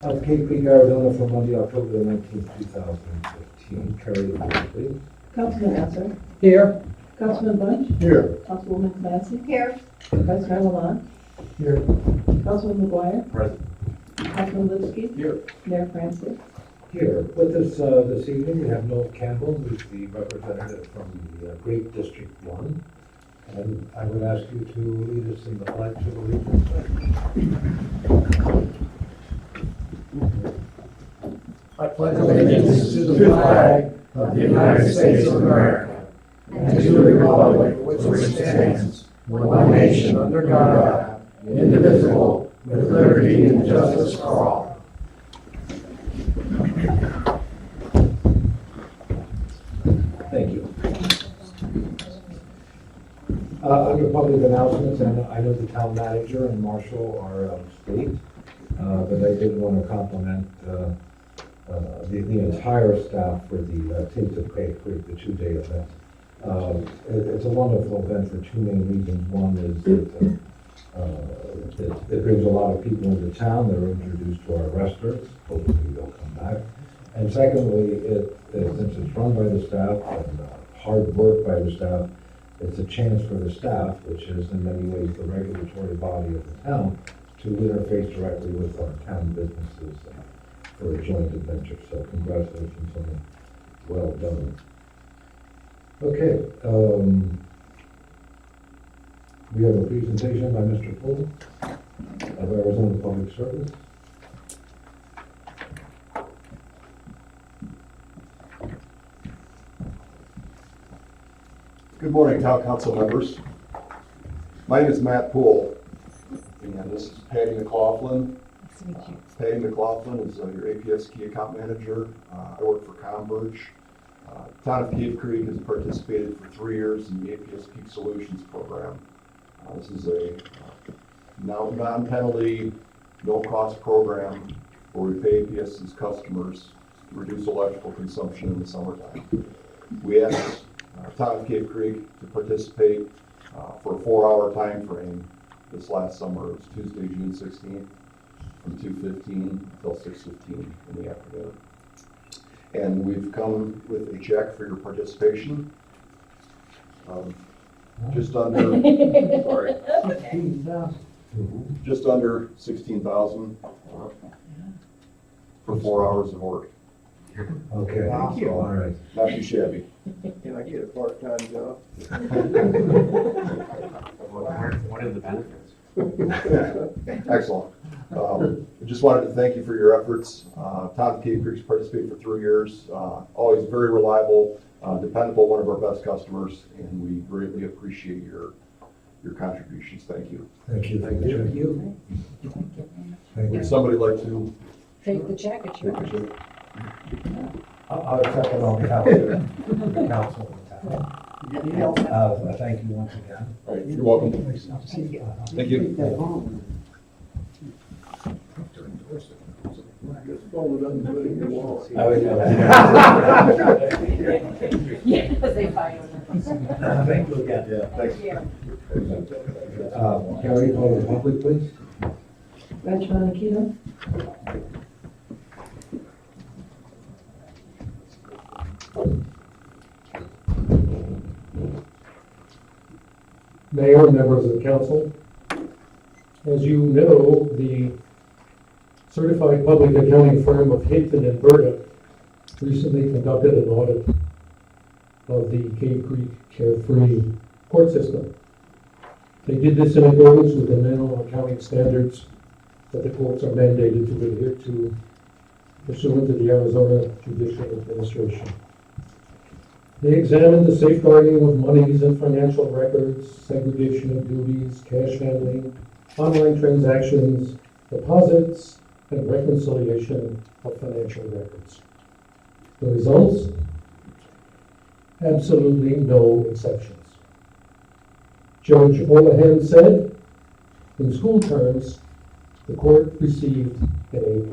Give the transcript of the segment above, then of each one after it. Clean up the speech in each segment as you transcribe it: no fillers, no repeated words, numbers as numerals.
Of Cape Creek, Arizona for Monday, October the 19th, 2015. Carrie, please. Councilman Esser. Here. Councilman Bunch. Here. Councilwoman Clancy. Here. Vice Mayor Lamont. Here. Councilman McGuire. Present. Councilman Lipsky. Here. Mayor Francis. Here. With us this evening, we have Noel Campbell, who's the representative from the Great District 1. And I would ask you to lead us in the pledge of allegiance. I pledge allegiance to the flag of the United States of America and to the republic for which it stands, one nation under God, indivisible, with liberty and justice for all. Thank you. Under public announcements, and I know the town manager and marshal are out of state, but I did want to compliment the entire staff for the Taste of Cape Creek, the two-day event. It's a wonderful event for two main reasons. One is that it brings a lot of people into town. They're introduced to our restaurants. Hopefully they'll come back. And secondly, since it's run by the staff and hard work by the staff, it's a chance for the staff, which is in many ways the regulatory body of the town, to interface directly with our town businesses for a joint adventure. So congratulations on it. Well done. Okay. We have a presentation by Mr. Poole of Arizona Public Service. Good morning, Town Council members. My name is Matt Poole, and this is Patty McLaughlin. Nice to meet you. Patty McLaughlin is your APS Key Account Manager. I work for Converge. Town of Cape Creek has participated for 3 years in the APS Peak Solutions program. This is a non-penalty, no-cost program where we pay APS's customers to reduce electrical consumption in the summertime. We asked Town of Cape Creek to participate for a 4-hour time frame this last summer. It was Tuesday, June 16th, from 2:15 until 6:15 in the afternoon. And we've come with a check for your participation. Just under, sorry, just under 16,000 for 4 hours of work. Okay. Thank you. All right. Not too shabby. Can I get a part-time job? What are the benefits? Excellent. I just wanted to thank you for your efforts. Town of Cape Creek's participated for 3 years. Always very reliable, dependable, one of our best customers, and we greatly appreciate your contributions. Thank you. Thank you. Thank you. Thank you. Would somebody like to Take the check, it's take yours. a seat? I'll accept it on behalf of the council. Thank you once again. All right, you're welcome. Thank you. Just fold it up and put it in your wallet. Yeah, they fight. Thank you again. Yeah, thanks. Carrie, call the public, please. Reg Monachino. Mayor, members of the council, as you know, the certified public accounting firm of Hinton and Burda recently conducted an audit of the Cave Creek Carefree court system. They did this in accordance with the minimum accounting standards that the courts are mandated to adhere to pursuant to the Arizona Judicial Administration. They examined the safeguarding of monies and financial records, segregation of duties, cash handling, online transactions, deposits, and reconciliation of financial records. The results? Absolutely no exceptions. Judge Olahan said, in school terms, the court received an A+.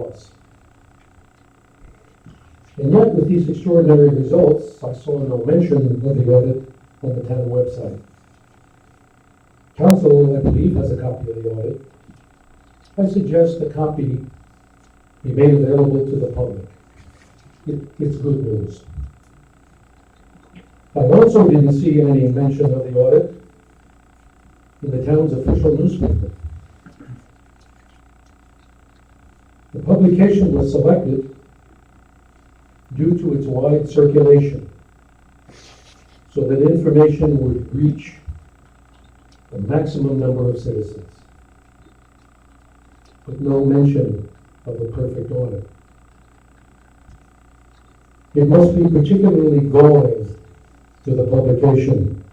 And yet, with these extraordinary results, I saw no mention of the audit on the town website. Council, I believe, has a copy of the audit. I suggest a copy be made available to the public. It's good news. I also didn't see any mention of the audit in the town's official newspaper. The publication was selected due to its wide circulation, so that information would reach the maximum number of citizens, but no mention of the perfect audit. It must be particularly galling to the publication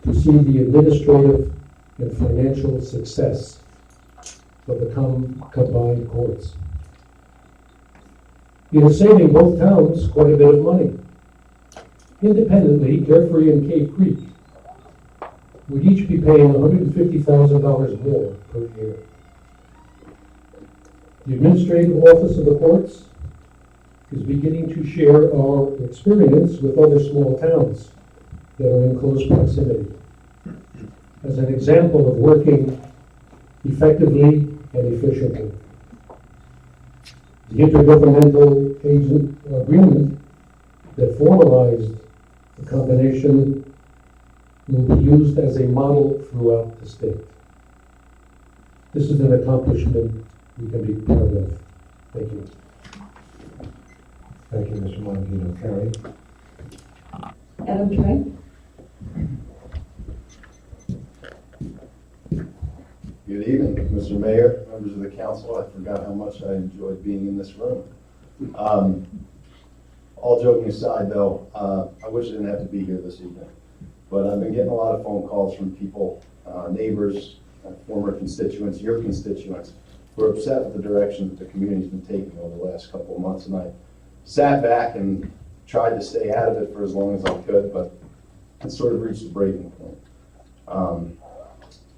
to see the administrative and financial success of the combined courts. It is saving both towns quite a bit of money. Independently, Carefree and Cave Creek would each be paying $150,000 more per year. The administrative office of the courts is beginning to share our experience with other small towns that are in close proximity as an example of working effectively and efficiently. The intergovernmental agreement that formalized the combination will be used as a model throughout the state. This is an accomplishment we can be proud of. Thank you. Thank you, Mr. Monagino. Carrie? Adam Trey? Good evening, Mr. Mayor, members of the council. I forgot how much I enjoyed being in this room. All joking aside, though, I wish I didn't have to be here this evening. But I've been getting a lot of phone calls from people, neighbors, former constituents, your constituents, who are upset with the direction that the community's been taking over the last couple of months. And I sat back and tried to stay out of it for as long as I could, but it sort of reached a breaking point.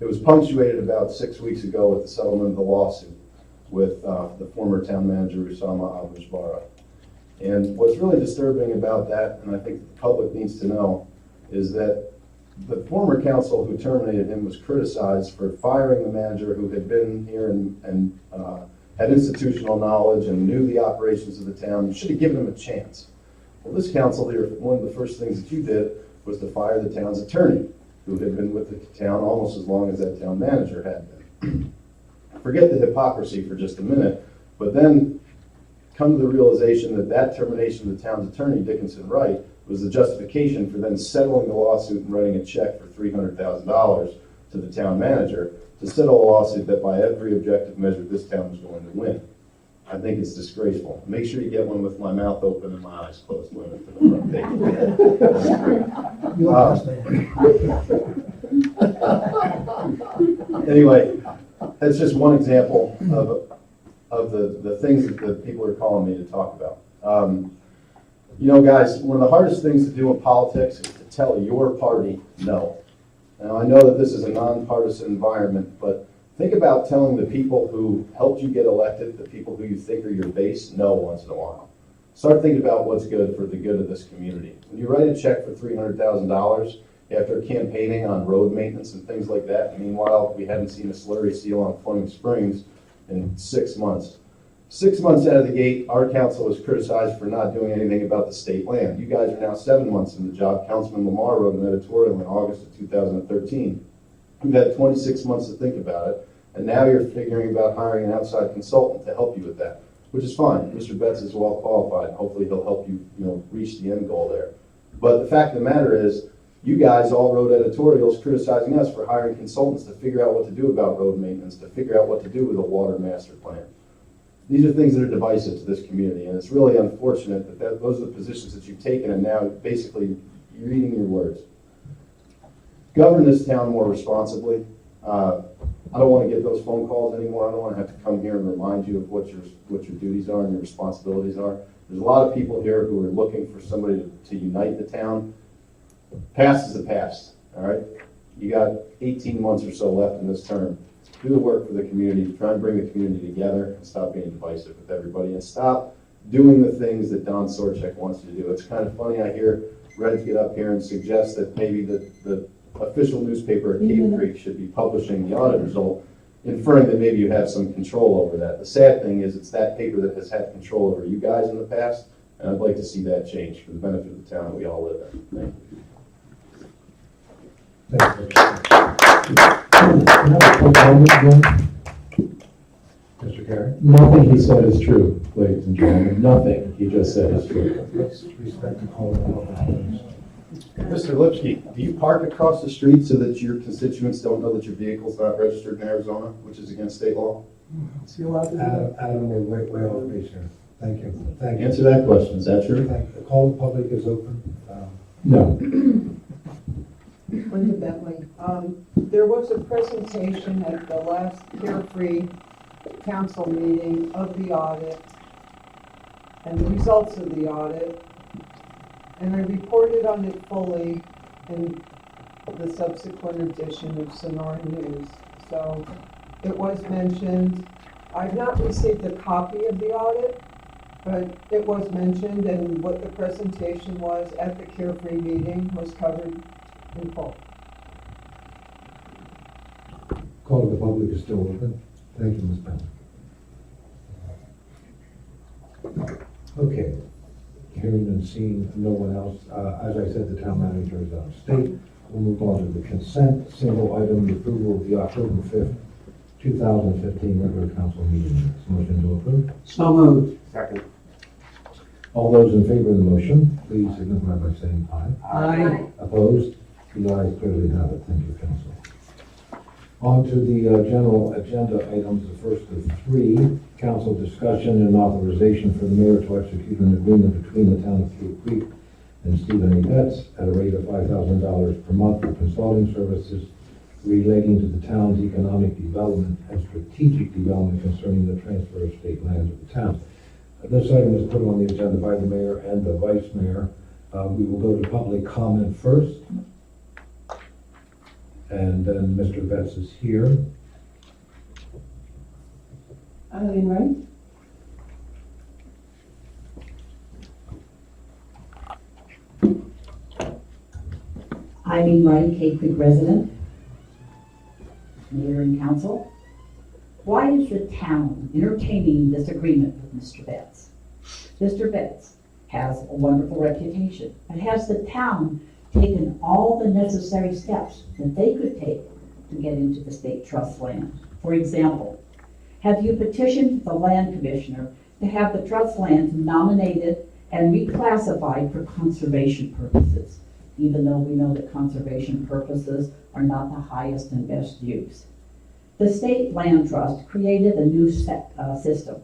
It was punctuated about 6 weeks ago with the settlement of the lawsuit with the former town manager, Usama Abujbara. And what's really disturbing about that, and I think the public needs to know, is that the former council who terminated him was criticized for firing the manager who had been here and had institutional knowledge and knew the operations of the town. You should have given him a chance. Well, this council here, one of the first things that you did was to fire the town's attorney, who had been with the town almost as long as that town manager had been. Forget the hypocrisy for just a minute, but then come to the realization that that termination of the town's attorney, Dickinson Wright, was the justification for then settling the lawsuit and writing a check for $300,000 to the town manager to settle a lawsuit that by every objective measure this town was going to win. I think it's disgraceful. Make sure you get one with my mouth open and my eyes closed when it's to the front page. Anyway, that's just one example of the things that the people are calling me to talk about. You know, guys, one of the hardest things to do in politics is to tell your party no. Now, I know that this is a nonpartisan environment, but think about telling the people who helped you get elected, the people who you think are your base, no once in a while. Start thinking about what's good for the good of this community. When you write a check for $300,000 after campaigning on road maintenance and things like that, meanwhile, we hadn't seen a slurry seal on Fleming Springs in 6 months. 6 months out of the gate, our council was criticized for not doing anything about the state land. You guys are now 7 months in the job. Councilman Lamar wrote an editorial in August of 2013. You've had 26 months to think about it, and now you're figuring about hiring an outside consultant to help you with that, which is fine. Mr. Betts is well qualified. Hopefully he'll help you, reach the end goal there. But the fact of the matter is, you guys all wrote editorials criticizing us for hiring consultants to figure out what to do about road maintenance, to figure out what to do with a water master plan. These are things that are divisive to this community, and it's really unfortunate that those are the positions that you've taken, and now basically you're eating your words. Govern this town more responsibly. I don't want to get those phone calls anymore. I don't want to have to come here and remind you of what your duties are and your responsibilities are. There's a lot of people here who are looking for somebody to unite the town. Past is the past, all right? You got 18 months or so left in this term. Do the work for the community, try and bring the community together, and stop being divisive with everybody, and stop doing the things that Don Sorchek wants you to do. It's kind of funny, I hear Reds get up here and suggest that maybe the official newspaper at Cave Creek should be publishing the audit result. inferring that maybe you have some control over that. The sad thing is it's that paper that has had control over you guys in the past, and I'd like to see that change for the benefit of the town that we all live in. Thank you. Can I have a quick moment, Jim? Mr. Carey? Nothing he said is true, ladies and gentlemen. Nothing he just said is true. Let's respect the call of the public. Mr. Lipsky, do you park across the street so that your constituents don't know that your vehicle's not registered in Arizona, which is against state law? Is he allowed to do that? Adam, we're way off base here. Thank you. Thank you. Answer that question, is that true? Thank you. The call of the public is open. No. Linda Bentley. There was a presentation at the last Carefree Council meeting of the audit and the results of the audit, and I reported on it fully in the subsequent edition of Sonora News. So it was mentioned. I've not received a copy of the audit, but it was mentioned, and what the presentation was at the Carefree meeting was covered in full. Call of the public is still open. Thank you, Ms. Bennett. Okay. Hearing and seeing no one else, as I said, the town manager is out of state. We'll move on to the consent. Single item, the approval of the October 5th, 2015 regular council meeting minutes. Motion to approve. So moved. Second. All those in favor of the motion, please signify by saying aye. Aye. Opposed? The ayes clearly have it. Thank you, council. On to the general agenda items, the first of three, council discussion and authorization for the mayor to execute an agreement between the town of Cape Creek and Stephen A. Betts at a rate of $5,000 per month for consulting services relating to the town's economic development and strategic development concerning the transfer of state land to the town. This item is put on the agenda by the mayor and the vice mayor. We will go to public comment first. And then Mr. Betts is here. Eileen Wright? Eileen Wright, Cape Creek resident, mayor and council. Why is the town entertaining this agreement with Mr. Betts? Mr. Betts has a wonderful reputation, but has the town taken all the necessary steps that they could take to get into the state trust land? For example, have you petitioned the land commissioner to have the trust lands nominated and reclassified for conservation purposes, even though we know that conservation purposes are not the highest and best use? The State Land Trust created a new system.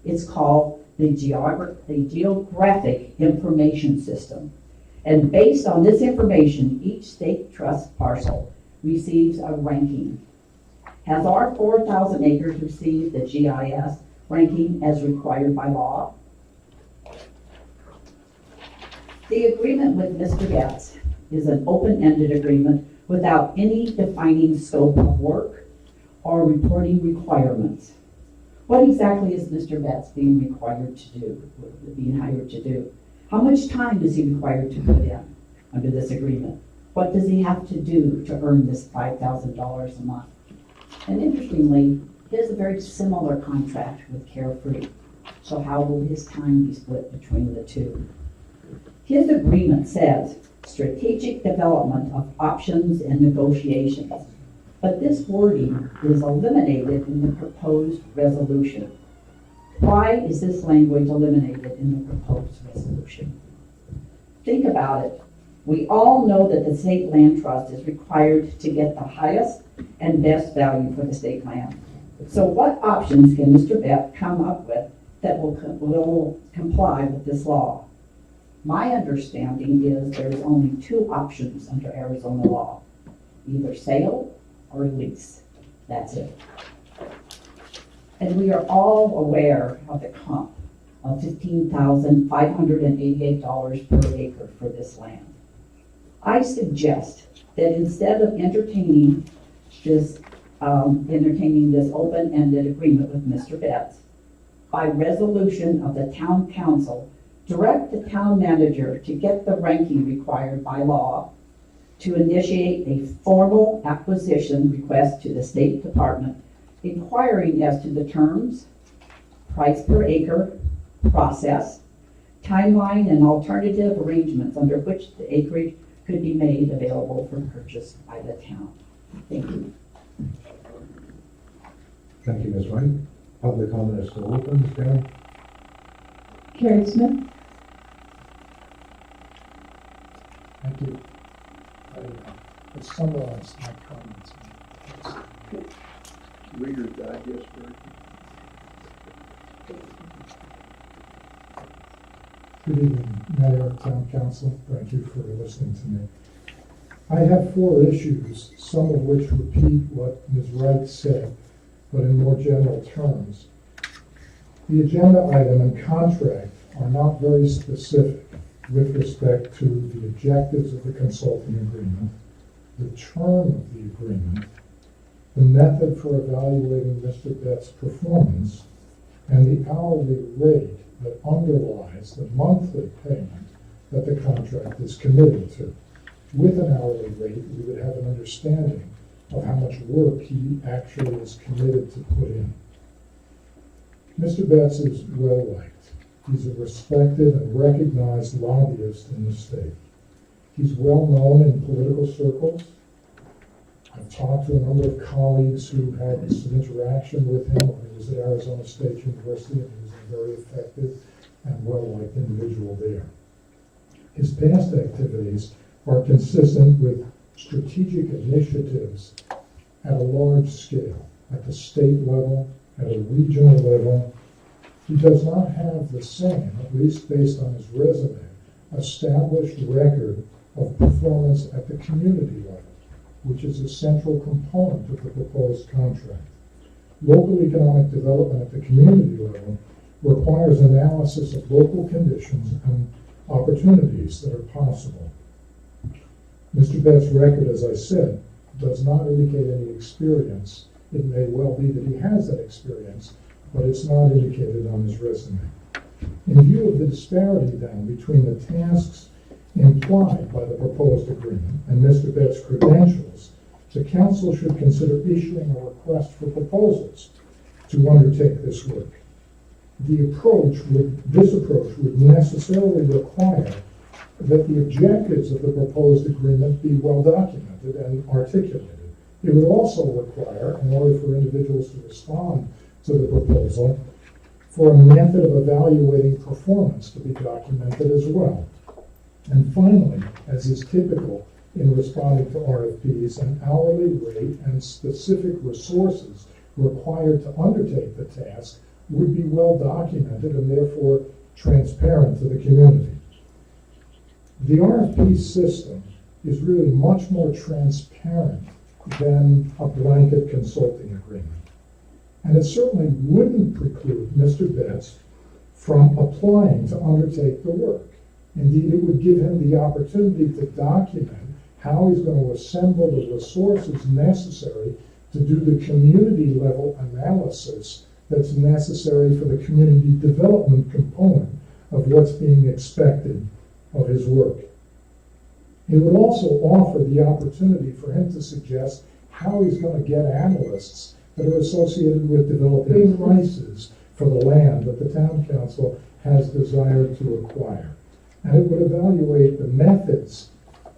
It's called the Geographic Information System. And based on this information, each state trust parcel receives a ranking. Has our 4,000 acres received the GIS ranking as required by law? The agreement with Mr. Betts is an open-ended agreement without any defining scope of work or reporting requirements. What exactly is Mr. Betts being required to do, being hired to do? How much time is he required to put in under this agreement? What does he have to do to earn this $5,000 a month? And interestingly, he has a very similar contract with Carefree. So how will his time be split between the two? His agreement says strategic development of options and negotiations, but this wording is eliminated in the proposed resolution. Why is this language eliminated in the proposed resolution? Think about it. We all know that the State Land Trust is required to get the highest and best value for the state land. So what options can Mr. Betts come up with that will comply with this law? My understanding is there's only two options under Arizona law, either sale or lease. That's it. And we are all aware of the comp of $15,588 per acre for this land. I suggest that instead of entertaining this open-ended agreement with Mr. Betts, by resolution of the town council, direct the town manager to get the ranking required by law, to initiate a formal acquisition request to the State Department inquiring as to the terms, price per acre, process, timeline, and alternative arrangements under which the acreage could be made available for purchase by the town. Thank you. Thank you, Ms. White. Public comment is still open, Ms. Barry. Carrie Smith? Thank you. I summarized my comments. Reader's Digest version. Good evening, Mayor, Town Council. Thank you for listening to me. I have 4 issues, some of which repeat what Ms. Wright said, but in more general terms. The agenda item and contract are not very specific with respect to the objectives of the consulting agreement, the term of the agreement, the method for evaluating Mr. Bett's performance, and the hourly rate that underlies the monthly payment that the contract is committed to. With an hourly rate, we would have an understanding of how much work he actually is committed to put in. Mr. Betts is well liked. He's a respected and recognized lobbyist in the state. He's well known in political circles. I've talked to a number of colleagues who had some interaction with him when he was at Arizona State University, and he was a very effective and well-liked individual there. His past activities are consistent with strategic initiatives at a large scale, at the state level, at a regional level. He does not have the same, at least based on his resume, established record of performance at the community level, which is a central component of the proposed contract. Local economic development at the community level requires analysis of local conditions and opportunities that are possible. Mr. Bett's record, as I said, does not indicate any experience. It may well be that he has that experience, but it's not indicated on his resume. In view of the disparity then between the tasks implied by the proposed agreement and Mr. Bett's credentials, the council should consider issuing a request for proposals to undertake this work. This approach would necessarily require that the objectives of the proposed agreement be well documented and articulated. It would also require, in order for individuals to respond to the proposal, for a method of evaluating performance to be documented as well. And finally, as is typical in responding to RFPs, an hourly rate and specific resources required to undertake the task would be well documented and therefore transparent to the community. The RFP system is really much more transparent than a blanket consulting agreement. And it certainly wouldn't preclude Mr. Betts from applying to undertake the work. Indeed, it would give him the opportunity to document how he's going to assemble the resources necessary to do the community level analysis that's necessary for the community development component of what's being expected of his work. It would also offer the opportunity for him to suggest how he's going to get analysts that are associated with developing prices for the land that the town council has desired to acquire. And it would evaluate the methods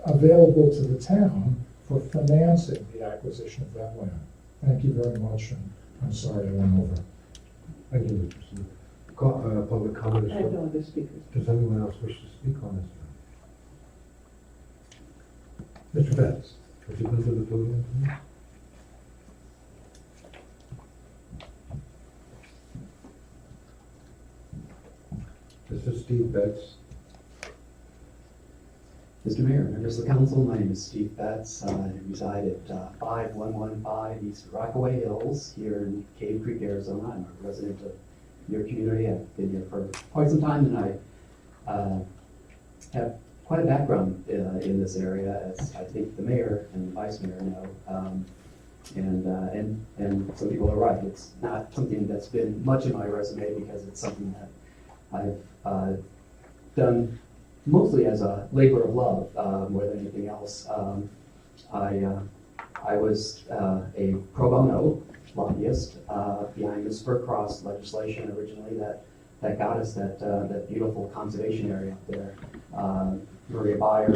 available to the town for financing the acquisition of that land. Thank you very much, and I'm sorry I went over. Thank you, Mr. Smith. Public comment is I have still. no other speakers. Does anyone else wish to speak on this? Mr. Betts, would you come to the podium, please? This is Steve Betts. Mr. Mayor, members of the council, my name is Steve Betts. I reside at 5115 East Rockaway Hills here in Cave Creek, Arizona. I'm a resident of your community. I've been here for quite some time, and I have quite a background in this area, as I think the mayor and the vice mayor know. And some people are right. It's not something that's been much in my resume because it's something that I've done mostly as a labor of love more than anything else. I was a pro bono lobbyist behind the Spur Cross legislation originally that got us that beautiful conservation area up there. Maria Beyer,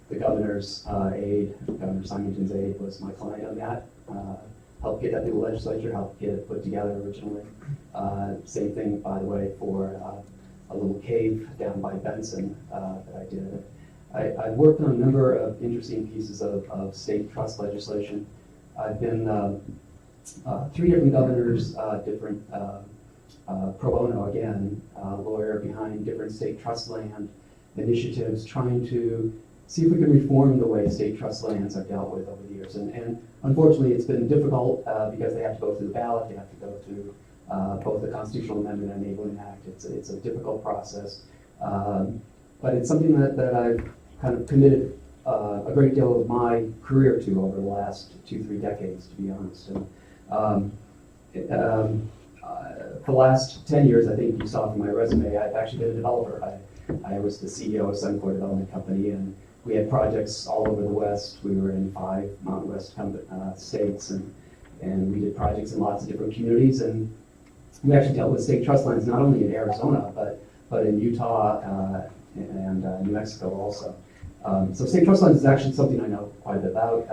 the governor's aide, Governor Simonton's aide, was my client on that. Helped get that through the legislature, helped get it put together originally. Same thing, by the way, for a little cave down by Benson that I did. I've worked on a number of interesting pieces of state trust legislation. I've been 3 different governors, different pro bono again, lawyer behind different state trust land initiatives, trying to see if we can reform the way state trust lands are dealt with over the years. And unfortunately, it's been difficult because they have to go through the ballot, they have to go through both the Constitutional Amendment and Enabling Act. It's a difficult process, but it's something that I've kind of committed a great deal of my career to over the last 2-3 decades, to be honest. And for the last 10 years, I think you saw from my resume, I've actually been a developer. I was the CEO of Suncor Development Company, and we had projects all over the West. We were in 5 Mountain West states, and we did projects in lots of different communities. And we actually dealt with state trust lands, not only in Arizona, but in Utah and New Mexico also. So state trust lands is actually something I know quite a bit about.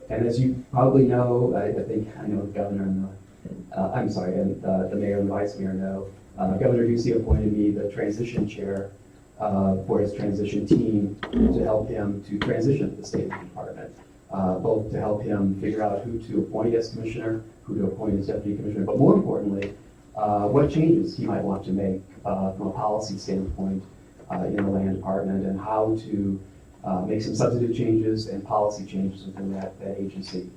And as you probably know, I think I know the governor and the mayor and the vice mayor know. Governor Ducey appointed me the transition chair for his transition team to help him to transition the state department, both to help him figure out who to appoint as commissioner, who to appoint as deputy commissioner, but more importantly, what changes he might want to make from a policy standpoint in the land department, and how to make some substantive changes and policy changes within that agency.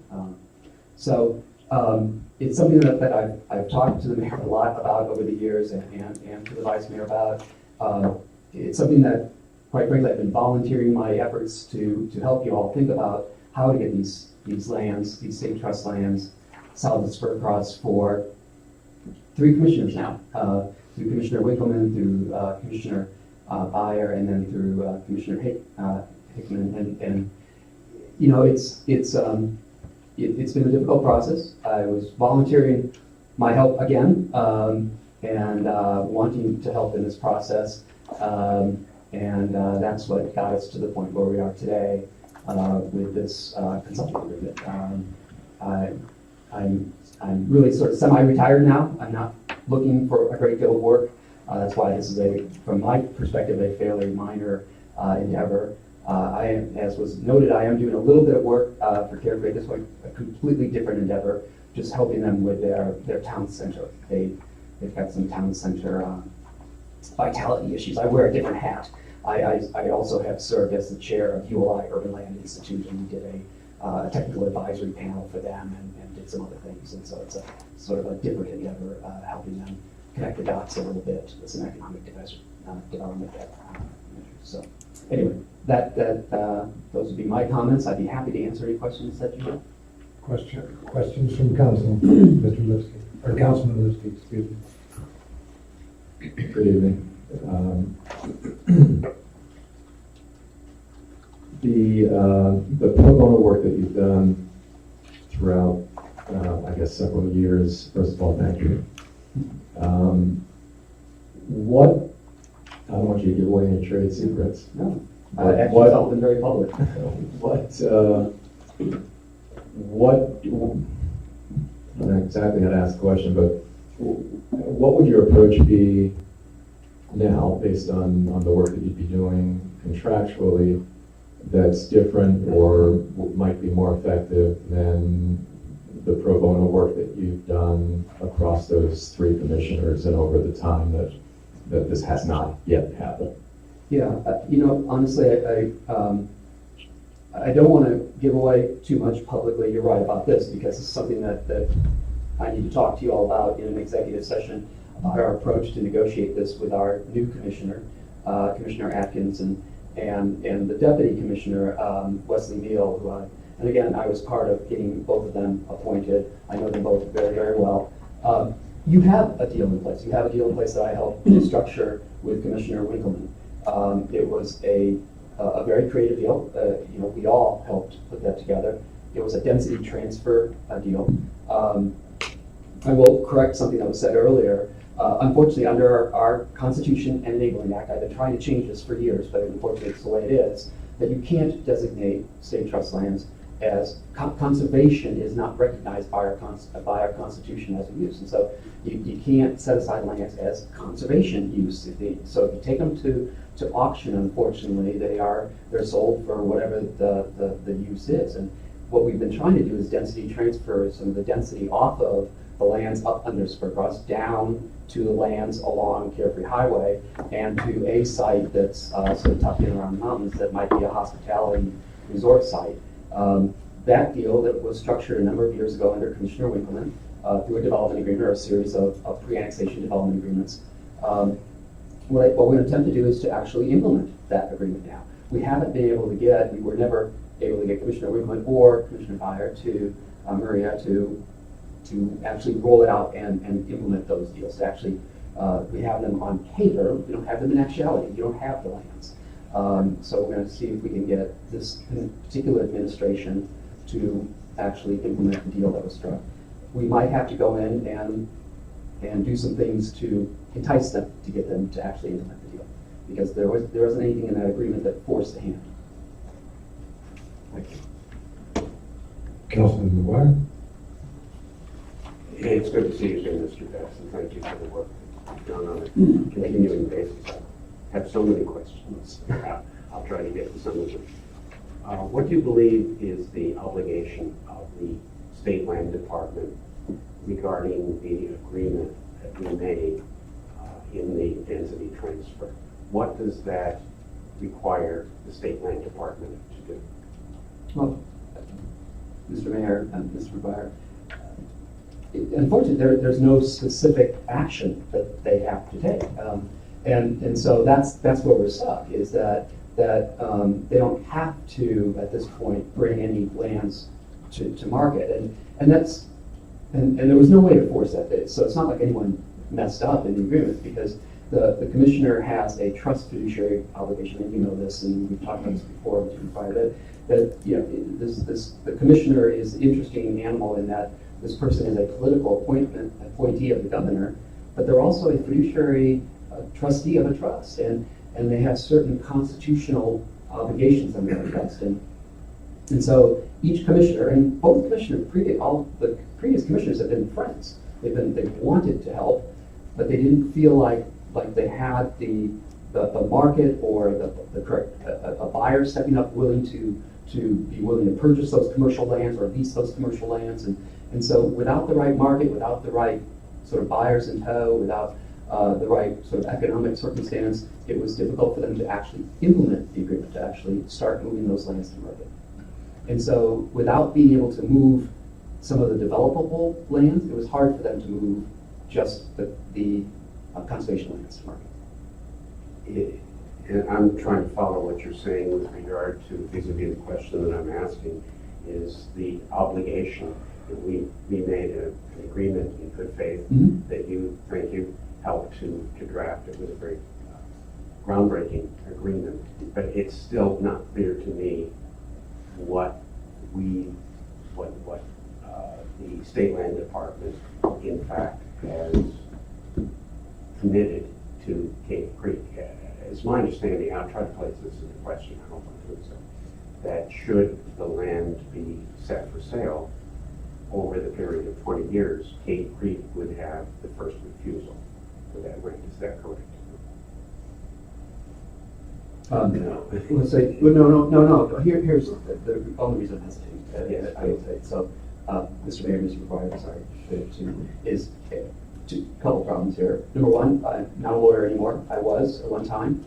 It's something that I've talked to the mayor a lot about over the years, and to the vice mayor about. It's something that, quite frankly, I've been volunteering my efforts to help you all think about how to get these lands, these state trust lands, south of Spur Cross for 3 commissioners now, through Commissioner Winkleman, through Commissioner Beyer, and then through Commissioner Hickman. And you know, it's been a difficult process. I was volunteering my help again, and wanting to help in this process. That's what got us to the point where we are today with this consulting agreement. I'm really sort of semi-retired now. I'm not looking for a great deal of work. That's why this is from my perspective, a fairly minor endeavor. As was noted, I am doing a little bit of work for Carefree, this one a completely different endeavor, just helping them with their town center. They've got some town center vitality issues. I wear a different hat. I also have served as the chair of ULI Urban Land Institute, and we did a technical advisory panel for them and did some other things. And so it's a sort of a different endeavor, helping them connect the dots a little bit with some economic development. So anyway, those would be my comments. I'd be happy to answer any questions that you have. Questions from council, Mr. Lipsky, or Councilman Lipsky, excuse me. Good evening. The pro bono work that you've done throughout, I guess, several years, first of all, thank you. I don't want you to give away any trade secrets. No, it's all been very public. I'm not exactly how to ask the question, but what would your approach be now, based on the work that you'd be doing contractually, that's different or might be more effective than the pro bono work that you've done across those 3 commissioners and over the time that this has not yet happened? Yeah, honestly, I don't want to give away too much publicly. You're right about this, because it's something that I need to talk to you all about in an executive session about our approach to negotiate this with our new commissioner, Commissioner Atkins, and the deputy commissioner, Wesley Neal, and again, I was part of getting both of them appointed. I know them both very, very well. You have a deal in place. You have a deal in place that I helped structure with Commissioner Winkleman. It was a very creative deal. We all helped put that together. it was a density transfer deal. I will correct something that was said earlier. Unfortunately, under our Constitution and Enabling Act, I've been trying to change this for years, but unfortunately it's the way it is, that you can't designate state trust lands as conservation is not recognized by our Constitution as a use. And so you can't set aside lands as conservation use. So if you take them to auction, unfortunately, they're sold for whatever the use is. And what we've been trying to do is density transfer some of the density off of the lands up under Spurcross down to the lands along Carefree Highway and to a site that's sort of tucked in around the mountains that might be a hospitality resort site. That deal that was structured a number of years ago under Commissioner Winkleman through a development agreement or a series of pre-annexation development agreements. What we're going to attempt to do is to actually implement that agreement now. We were never able to get Commissioner Winkleman or Commissioner Byer to Maria to actually roll it out and implement those deals. To actually, we have them on paper, we don't have them in actuality, you don't have the lands. So we're going to see if we can get this particular administration to actually implement the deal that was struck. We might have to go in and do some things to entice them, to get them to actually implement the deal. Because there wasn't anything in that agreement that forced the hand. Thank you. Councilman McGuire? Hey, it's good to see you again, Mr. Betts, and thank you for the work you've done on a continuing basis. I have so many questions. I'll try to get to some of them. What do you believe is the obligation of the State Land Department regarding the agreement that we made in the density transfer? What does that require the State Land Department to do? Well, Mr. Mayor and Mr. Byer, unfortunately, there's no specific action that they have to take, and so that's where we're stuck. Is that they don't have to at this point bring any lands to market, and there was no way to force that. So it's not like anyone messed up in the agreement, because the commissioner has a trust fiduciary obligation, and you know this, and we've talked about this before, that you know the commissioner is an interesting animal in that this person is a political appointee of the governor, but they're also a fiduciary trustee of a trust, and they have certain constitutional obligations under the trust, and so each commissioner, and both commissioners, all the previous commissioners have been friends. They've wanted to help, but they didn't feel like they had the market or the correct a buyer stepping up willing to purchase those commercial lands or lease those commercial lands, and so without the right market, without the right sort of buyers in tow, without the right sort of economic circumstance, it was difficult for them to actually implement the agreement, to actually start moving those lands to market. And so without being able to move some of the developable lands, it was hard for them to move just the conservation lands to market. And I'm trying to follow what you're saying with regard to vis-a-vis the question that I'm asking, is the obligation that we made an agreement in good faith that you helped to draft. It was a very groundbreaking agreement, but it's still not clear to me what the State Land Department in fact has committed to Cave Creek. It's my understanding, I'll try to place this as a question, I hope I'm doing so, that should the land be set for sale over the period of 20 years, Cave Creek would have the first refusal for that land. Is that correct? No. Let's say, no. Here's the only reason I'm hesitating. Yes, I would say so. Mr. Mayor, Mr. McGuire, sorry, is a couple problems here. Number one, I'm not a lawyer anymore. I was at one time.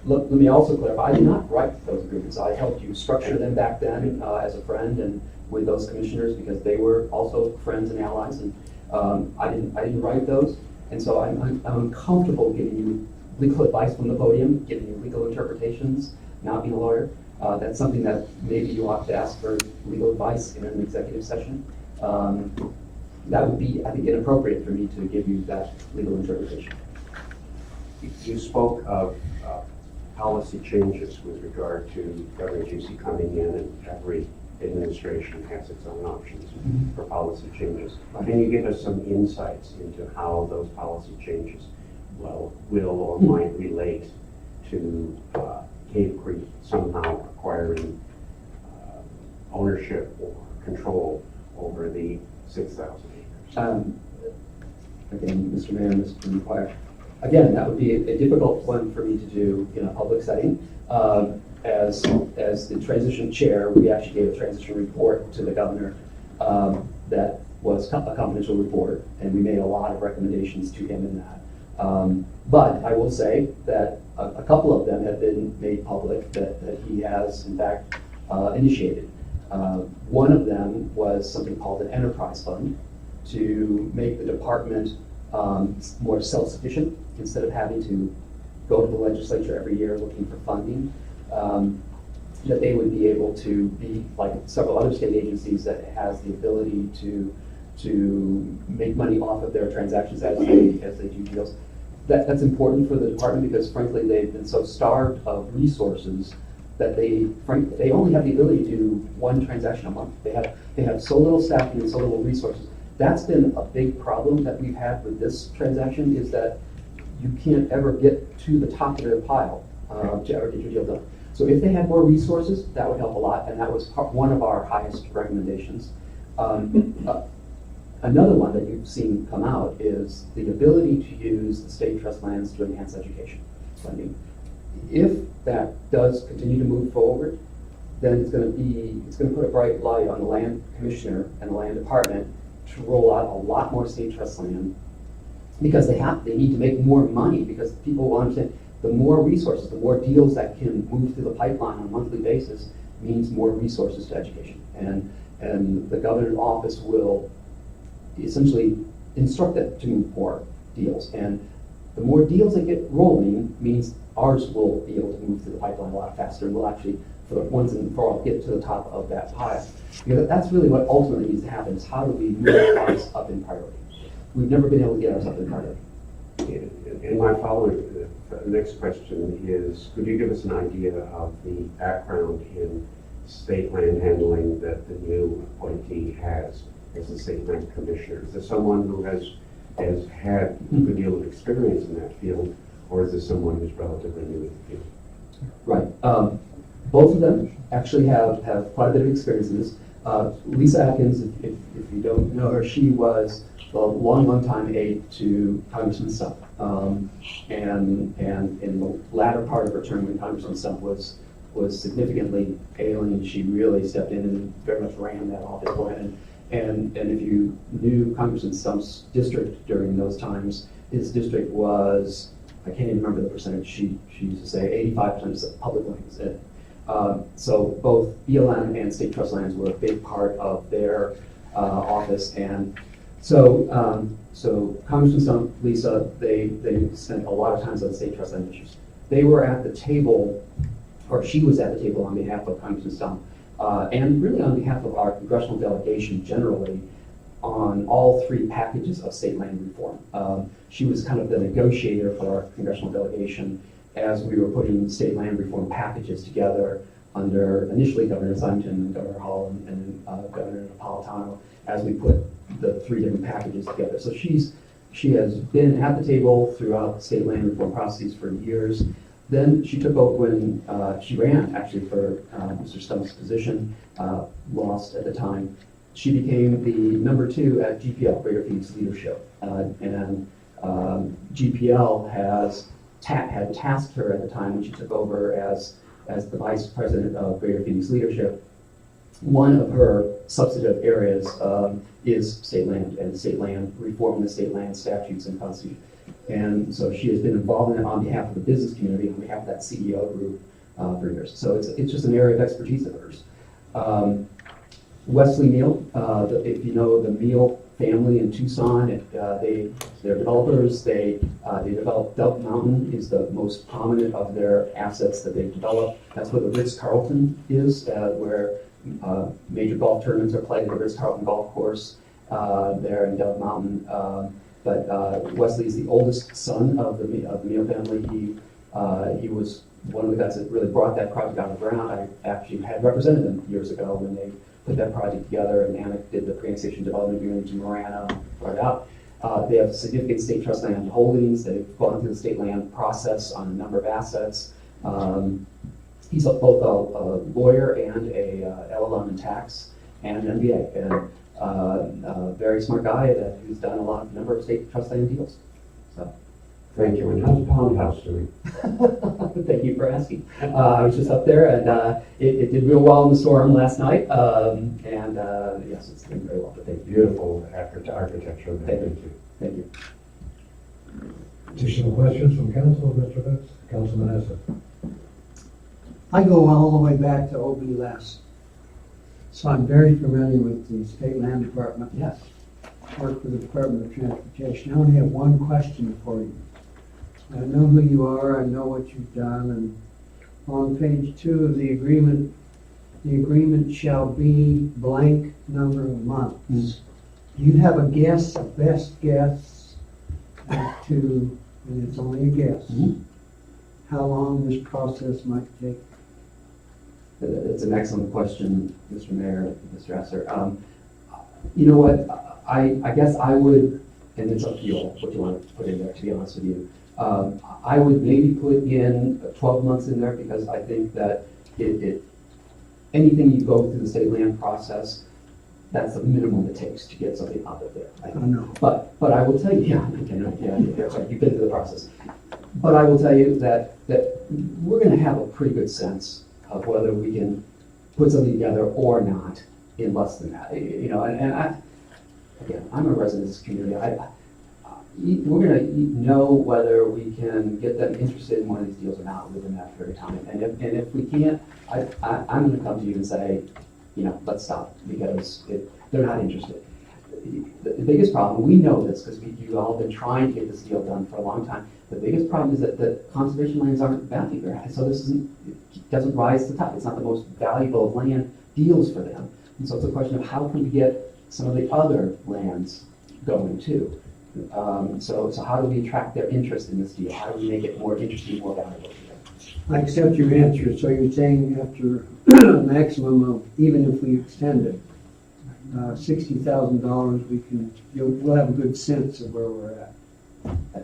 Let me also clarify, I did not write those agreements. I helped you structure them back then as a friend and with those commissioners, because they were also friends and allies, and I didn't write those, and so I'm uncomfortable giving you legal advice from the podium, giving you legal interpretations, not being a lawyer. That's something that maybe you ought to ask for legal advice in an executive session. That would be, I think, inappropriate for me to give you that legal interpretation. You spoke of policy changes with regard to Governor Ducey coming in and every administration has its own options for policy changes. Can you give us some insights into how those policy changes will or might relate to Cave Creek somehow acquiring ownership or control over the 6,000 acres? Again, Mr. Mayor, Mr. McGuire, again, that would be a difficult one for me to do in a public setting. As the transition chair, we actually gave a transition report to the governor that was a confidential report, and we made a lot of recommendations to him in that. But I will say that a couple of them have been made public that he has, in fact, initiated. One of them was something called an enterprise fund to make the department more self-sufficient instead of having to go to the legislature every year looking for funding. That they would be able to be like several other state agencies that has the ability to make money off of their transactions as they do deals. That's important for the department because frankly they've been so starved of resources that they only have the ability to do one transaction a month. They have so little staffing and so little resources. That's been a big problem that we've had with this transaction is that you can't ever get to the top of their pile to ever get your deal done. So if they had more resources, that would help a lot, and that was one of our highest recommendations. Another one that you've seen come out is the ability to use the state trust lands to enhance education funding. If that does continue to move forward, then it's going to put a bright light on the land commissioner and the land department to roll out a lot more state trust land because they need to make more money because people will understand the more resources, the more deals that can move through the pipeline on a monthly basis means more resources to education. And the governor's office will essentially instruct them to move more deals. And the more deals that get rolling means ours will be able to move through the pipeline a lot faster and we'll actually, for the once and for all, get to the top of that pile. Because that's really what ultimately needs to happen is how do we move ours up in priority? We've never been able to get ours up in priority. And my following, next question is, could you give us an idea of the background in state land handling that the new appointee has as the state land commissioner? Is there someone who has had a good deal of experience in that field, or is there someone who's relatively new in the field? Right. Both of them actually have quite a bit of experience in this. Lisa Atkins, if you don't know her, she was a long time aide to Congressman Stump. And in the latter part of her term when Congressman Stump was significantly ailing, she really stepped in and very much ran that office for him. And if you knew Congressman Stump's district during those times, his district was, I can't even remember the percentage, she used to say 85% of public lands. So both BLM and state trust lands were a big part of their office. And so Congressman Stump, Lisa, they spent a lot of time on state trust land issues. They were at the table, or she was at the table on behalf of Congressman Stump, and really on behalf of our congressional delegation generally, on all three packages of state land reform. She was kind of the negotiator for our congressional delegation as we were putting state land reform packages together under initially Governor Simon, Governor Hall, and Governor Napolitano as we put the three different packages together. So she has been at the table throughout the state land reform processes for years. Then she took over when she ran actually for Mr. Stump's position, lost at the time. She became the number 2 at GPL, Greater Phoenix Leadership. And GPL had tasked her at the time when she took over as the vice president of Greater Phoenix Leadership. One of her substantive areas is state land and state land reform, the state land statutes and constitution. And so she has been involved in it on behalf of the business community, on behalf of that CEO group for years. So it's just an area of expertise of hers. Wesley Neal, if you know the Neal family in Tucson, they're developers. They developed Dove Mountain is the most prominent of their assets that they've developed. That's where the Ritz-Carlton is, where major golf tournaments are played at the Ritz-Carlton golf course there in Dove Mountain. But Wesley is the oldest son of the Neal family. He was one of the guys that really brought that project out of the ground. I actually had represented them years ago when they put that project together, and Anik did the pre-annexation development agreement to Marana, brought it out. They have significant state trust land holdings. They've gone through the state land process on a number of assets. He's both a lawyer and a LLM in tax and an MBA, and a very smart guy who's done a number of state trust land deals. So. Thank you. And how's Pound House doing? Thank you for asking. I was just up there, and it did real well in the storm last night. Yes, it's doing very well. But thank you. Beautiful architecture. Thank you. Thank you. Additional questions from council, Mr. Betts? Councilman Essa. I go all the way back to OB Les, so I'm very familiar with the State Land Department. Yes. Work for the Department of Transportation. I only have one question for you. I know who you are, I know what you've done, and on page 2 of the agreement shall be blank number of months. Do you have a guess, a best guess, as to, and it's only a guess, how long this process might take? It's an excellent question, Mr. Mayor, Mr. Esser. You know what, I guess I would, and it's up to you all what you want to put in there, to be honest with you. I would maybe put in 12 months in there, because I think that anything you go through the state land process, that's the minimum it takes to get something out of there. I know. But I will tell you, yeah, you've been through the process. But I will tell you that we're going to have a pretty good sense of whether we can put something together or not in less than that. You know, and again, I'm a resident of this community. We're going to know whether we can get them interested in one of these deals or not within that period of time. And if we can't, I'm going to come to you and say, you know, let's stop, because they're not interested. The biggest problem, we know this because you all have been trying to get this deal done for a long time. The biggest problem is that conservation lands aren't valued, right? So it doesn't rise to the top. It's not the most valuable of land deals for them. And so it's a question of how can we get some of the other lands going too. So how do we attract their interest in this deal? How do we make it more interesting, more valuable to them? I accept your answer. So you're saying after a maximum of, even if we extend it, $60,000, we'll have a good sense of where we're at.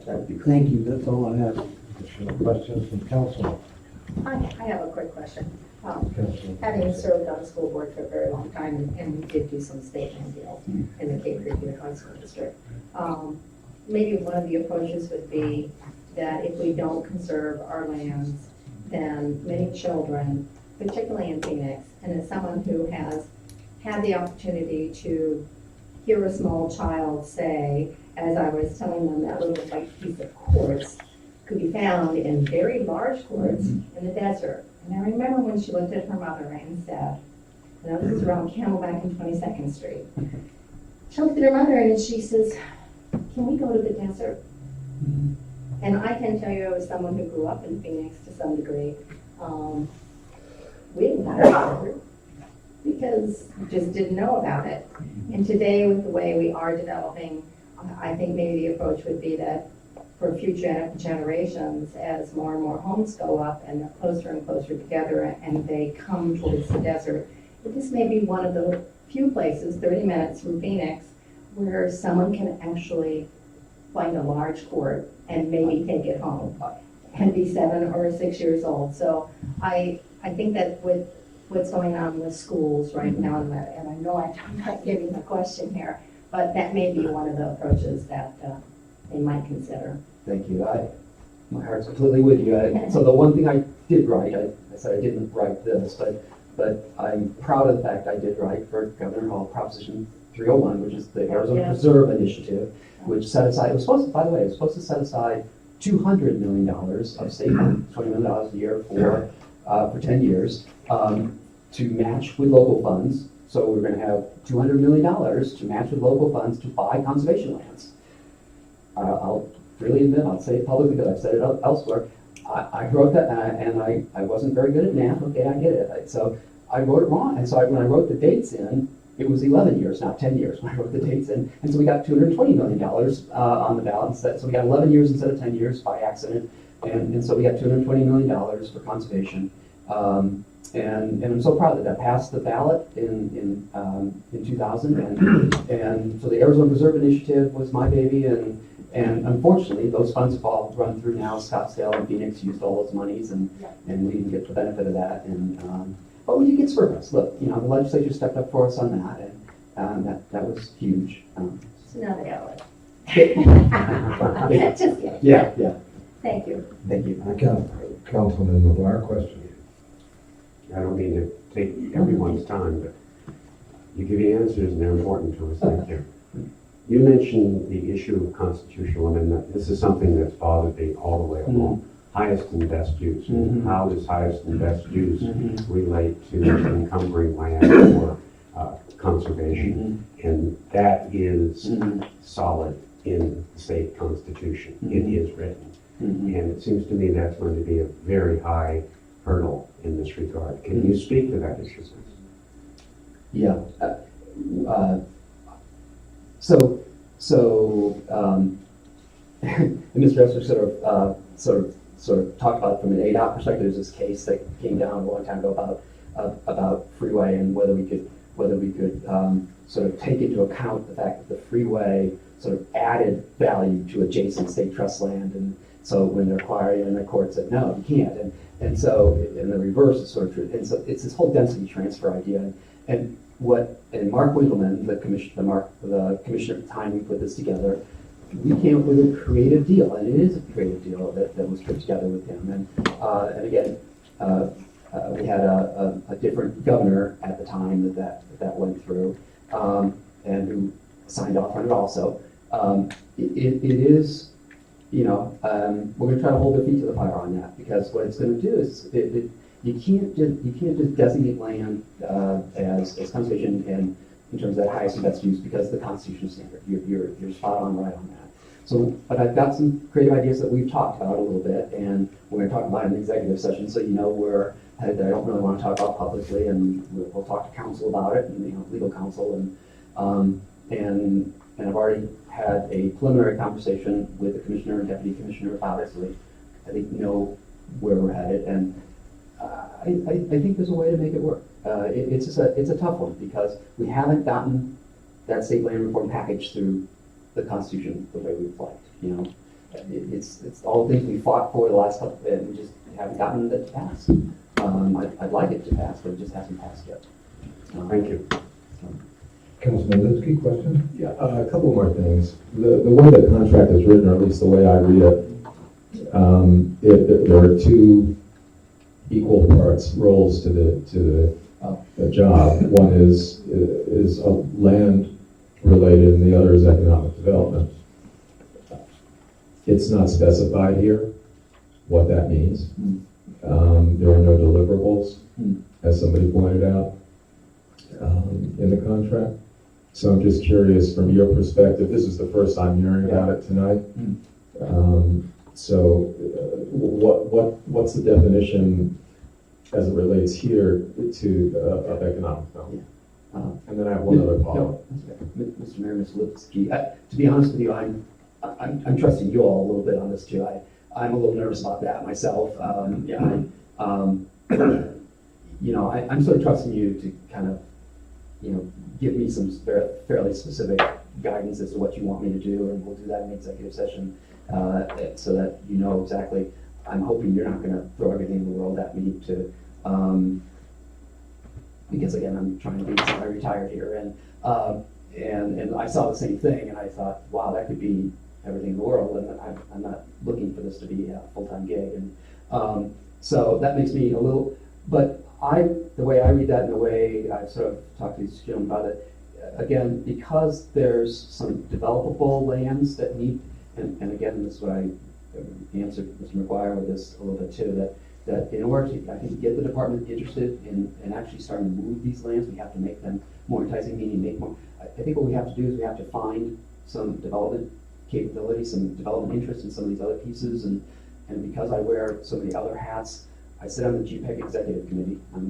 That would be great. Thank you. That's all I have. Additional questions from council? I have a quick question. Councilman. Having served on the school board for a very long time, and we did do some state land deals in the Cave Creek Unified School District, maybe one of the approaches would be that if we don't conserve our lands, then many children, particularly in Phoenix, and as someone who has had the opportunity to hear a small child say, as I was telling them, that little white piece of quartz could be found in very large quartz in the desert. And I remember when she looked at her mother and said, now this is around Camelback and 22nd Street. She looked at her mother and she says, can we go to the desert? And I can tell you, as someone who grew up in Phoenix to some degree, we didn't have a desert because we just didn't know about it. And today, with the way we are developing, I think maybe the approach would be that for future generations, as more and more homes go up and they're closer and closer together and they come towards the desert, this may be one of the few places, 30 minutes from Phoenix, where someone can actually find a large court and maybe take it home and be 7 or 6 years old. So I think that with what's going on with schools right now, and I know I'm not giving a question here, but that may be one of the approaches that they might consider. Thank you. My heart's completely with you. So the one thing I did write, I said I didn't write this, but I'm proud of the fact I did write for Governor Hall Proposition 301, which is the Arizona Preserve Initiative, which set aside, it was supposed to set aside $200 million of state money, $20 million a year for 10 years, to match with local funds. So we're going to have $200 million to match with local funds to buy conservation lands. I'll really admit, I'll say it publicly because I've said it elsewhere. I wrote that and I wasn't very good at math. Okay, I get it. So I wrote it wrong. And so when I wrote the dates in, it was 11 years, not 10 years when I wrote the dates in. And so we got $220 million on the ballot. So we got 11 years instead of 10 years by accident. And so we got $220 million for conservation. And I'm so proud that that passed the ballot in 2000. And so the Arizona Preserve Initiative was my baby. And unfortunately, those funds have all run through now. Scottsdale and Phoenix used all those monies, and we didn't get the benefit of that. But we did get surplus. Look, the legislature stepped up for us on that, and that was huge. So now they got Yeah. it. Just kidding. Yeah. Thank you. Thank you. Councilman McGuire, question. I don't mean to take everyone's time, but you give the answers and they're important to us. Thank you. You mentioned the issue of constitutional amendment. This is something that's bothered me all the way along. Highest and best use. How does highest and best use relate to encumbering land for conservation? And that is solid in the state constitution. It is written. And it seems to me that's going to be a very high hurdle in this regard. Can you speak to that issue? Yeah. And Mr. Esser sort of talked about it from an ADOT perspective. There's this case that came down a long time ago about freeway and whether we could sort of take into account the fact that the freeway sort of added value to adjacent state trust land. And so when they're acquiring, and the court said, no, you can't. And so in the reverse is sort of true. And so it's this whole density transfer idea. And Mark Winkleman, the commissioner at the time we put this together, we came up with a creative deal, and it is a creative deal that was put together with him. And again, we had a different governor at the time that went through, and who signed off on it also. It is, we're going to try to hold their feet to the fire on that, because what it's going to do is you can't just designate land as conservation and in terms of that highest and best use because of the constitutional standard. You're spot on right on that. So, but I've got some creative ideas that we've talked about a little bit, and we're going to talk about it in the executive session, so where I don't really want to talk about publicly, and we'll talk to council about it, and legal counsel, and I've already had a preliminary conversation with the commissioner and deputy commissioner about it, so I think know where we're headed, and I think there's a way to make it work. It's a tough one because we haven't gotten that state land reform package through the Constitution the way we'd liked. It's all the things we fought for the last couple, and we just haven't gotten it to pass. I'd like it to pass, but it just hasn't passed yet. Thank you. Councilman Lipsky, question? Yeah, a couple more things. The way the contract is written, or at least the way I read it, there are two equal parts roles to the job. One is land related, and the other is economic development. It's not specified here what that means. There are no deliverables, as somebody pointed out, in the contract. So I'm just curious, from your perspective, this is the first I'm hearing about it tonight. So what's the definition as it relates here to of economic development? And then I have one other follow-up. Mr. Mayor, Mr. Lipsky, to be honest with you, I'm trusting you all a little bit on this too. I'm a little nervous about that myself. I'm sort of trusting you to kind of, give me some fairly specific guidance as to what you want me to do, and we'll do that in the executive session so that you know exactly. I'm hoping you're not going to throw everything in the world at me because again, I'm trying to be semi-retired here, and I saw the same thing, and I thought, wow, that could be everything in the world, and I'm not looking for this to be a full-time gig, and so that makes me a little. But the way I read that, and the way I've sort of talked to these gentlemen about it, again, because there's some developable lands that need, and again, this is what I answered Mr. McGuire with this a little bit too, that in order to, I think, get the department interested in actually starting to move these lands, we have to make them more enticing, meaning make more. I think what we have to do is we have to find some development capability, some development interest in some of these other pieces, and because I wear so many other hats, I sit on the GPEC executive committee, I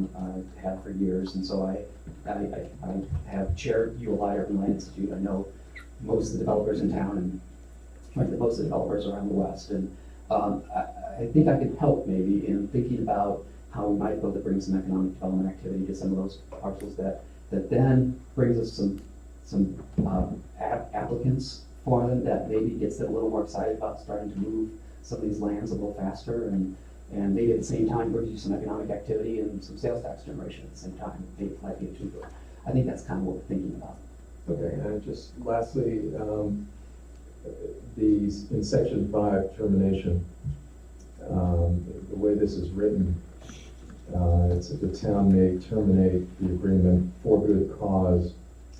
have for years, and so I have chaired ULI, Urban Land Institute. I know most of the developers in town, and frankly, most of the developers around the West, and I think I can help maybe in thinking about how we might be able to bring some economic development activity to some of those parcels that then brings us some applicants for them that maybe gets them a little more excited about starting to move some of these lands a little faster, and maybe at the same time brings you some economic activity and some sales tax generation at the same time. Maybe it might be a two-for. I think that's kind of what we're thinking about. Okay, and just lastly, in section 5, termination, the way this is written, it's that the town may terminate the agreement for good cause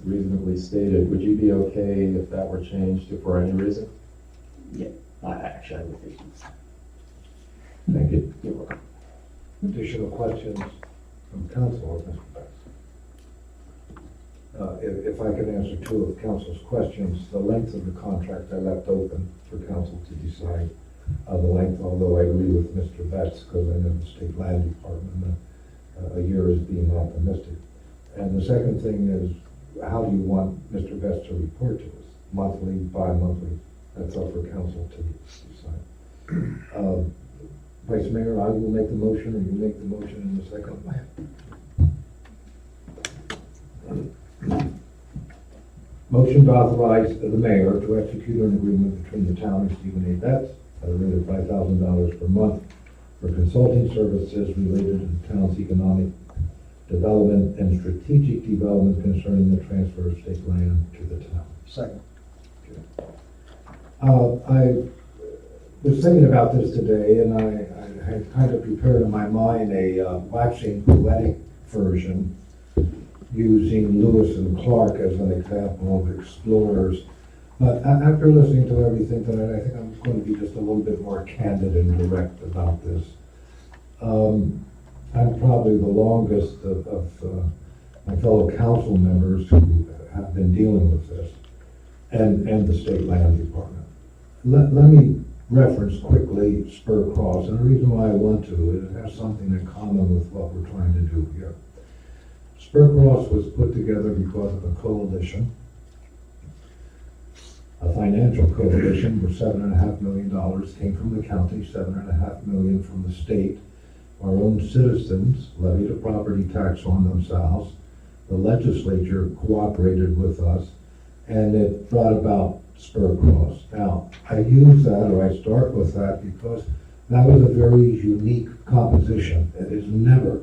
reasonably stated. Would you be okay if that were changed to for any reason? Yeah, actually, I would think. Thank you. You're welcome. Additional questions from council or Mr. Betts? If I can answer two of council's questions, the length of the contract I left open for council to decide the length, although I agree with Mr. Betts, because I know the state land department, a year is being optimistic. And the second thing is, how do you want Mr. Betts to report to us? Monthly, bi-monthly? That's up for council to decide. Vice Mayor, I will make the motion, or you make the motion in a second. Motion to authorize the mayor to execute an agreement between the town and Stephen A. Betts at a rate of $5,000 per month for consulting services related to the town's economic development and strategic development concerning the transfer of state land to the town. Second. I was thinking about this today, and I had kind of prepared in my mind a waxing poetic version using Lewis and Clark as an example of explorers. But after listening to everything tonight, I think I'm going to be just a little bit more candid and direct about this. I'm probably the longest of my fellow council members who have been dealing with this, and the state land department. Let me reference quickly Spur Cross, and the reason why I want to, it has something in common with what we're trying to do here. Spur Cross was put together because of a coalition, a financial coalition where $7.5 million came from the county, $7.5 million from the state. Our own citizens levied a property tax on themselves. The legislature cooperated with us, and it brought about Spur Cross. Now, I use that, or I start with that, because that was a very unique composition. It is never,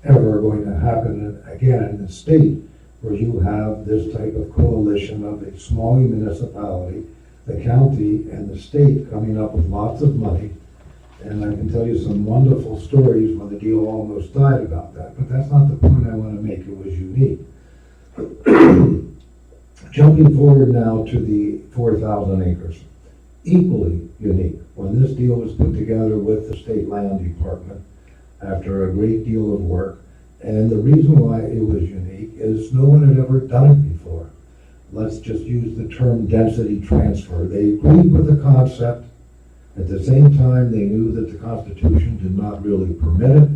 ever going to happen again in the state where you have this type of coalition of a small municipality, the county, and the state coming up with lots of money. And I can tell you some wonderful stories when the deal almost died about that, but that's not the point I want to make. It was unique. Jumping forward now to the 4,000 acres, equally unique. When this deal was put together with the state land department, after a great deal of work, and the reason why it was unique is no one had ever done it before. Let's just use the term density transfer. They agreed with the concept. At the same time, they knew that the Constitution did not really permit it,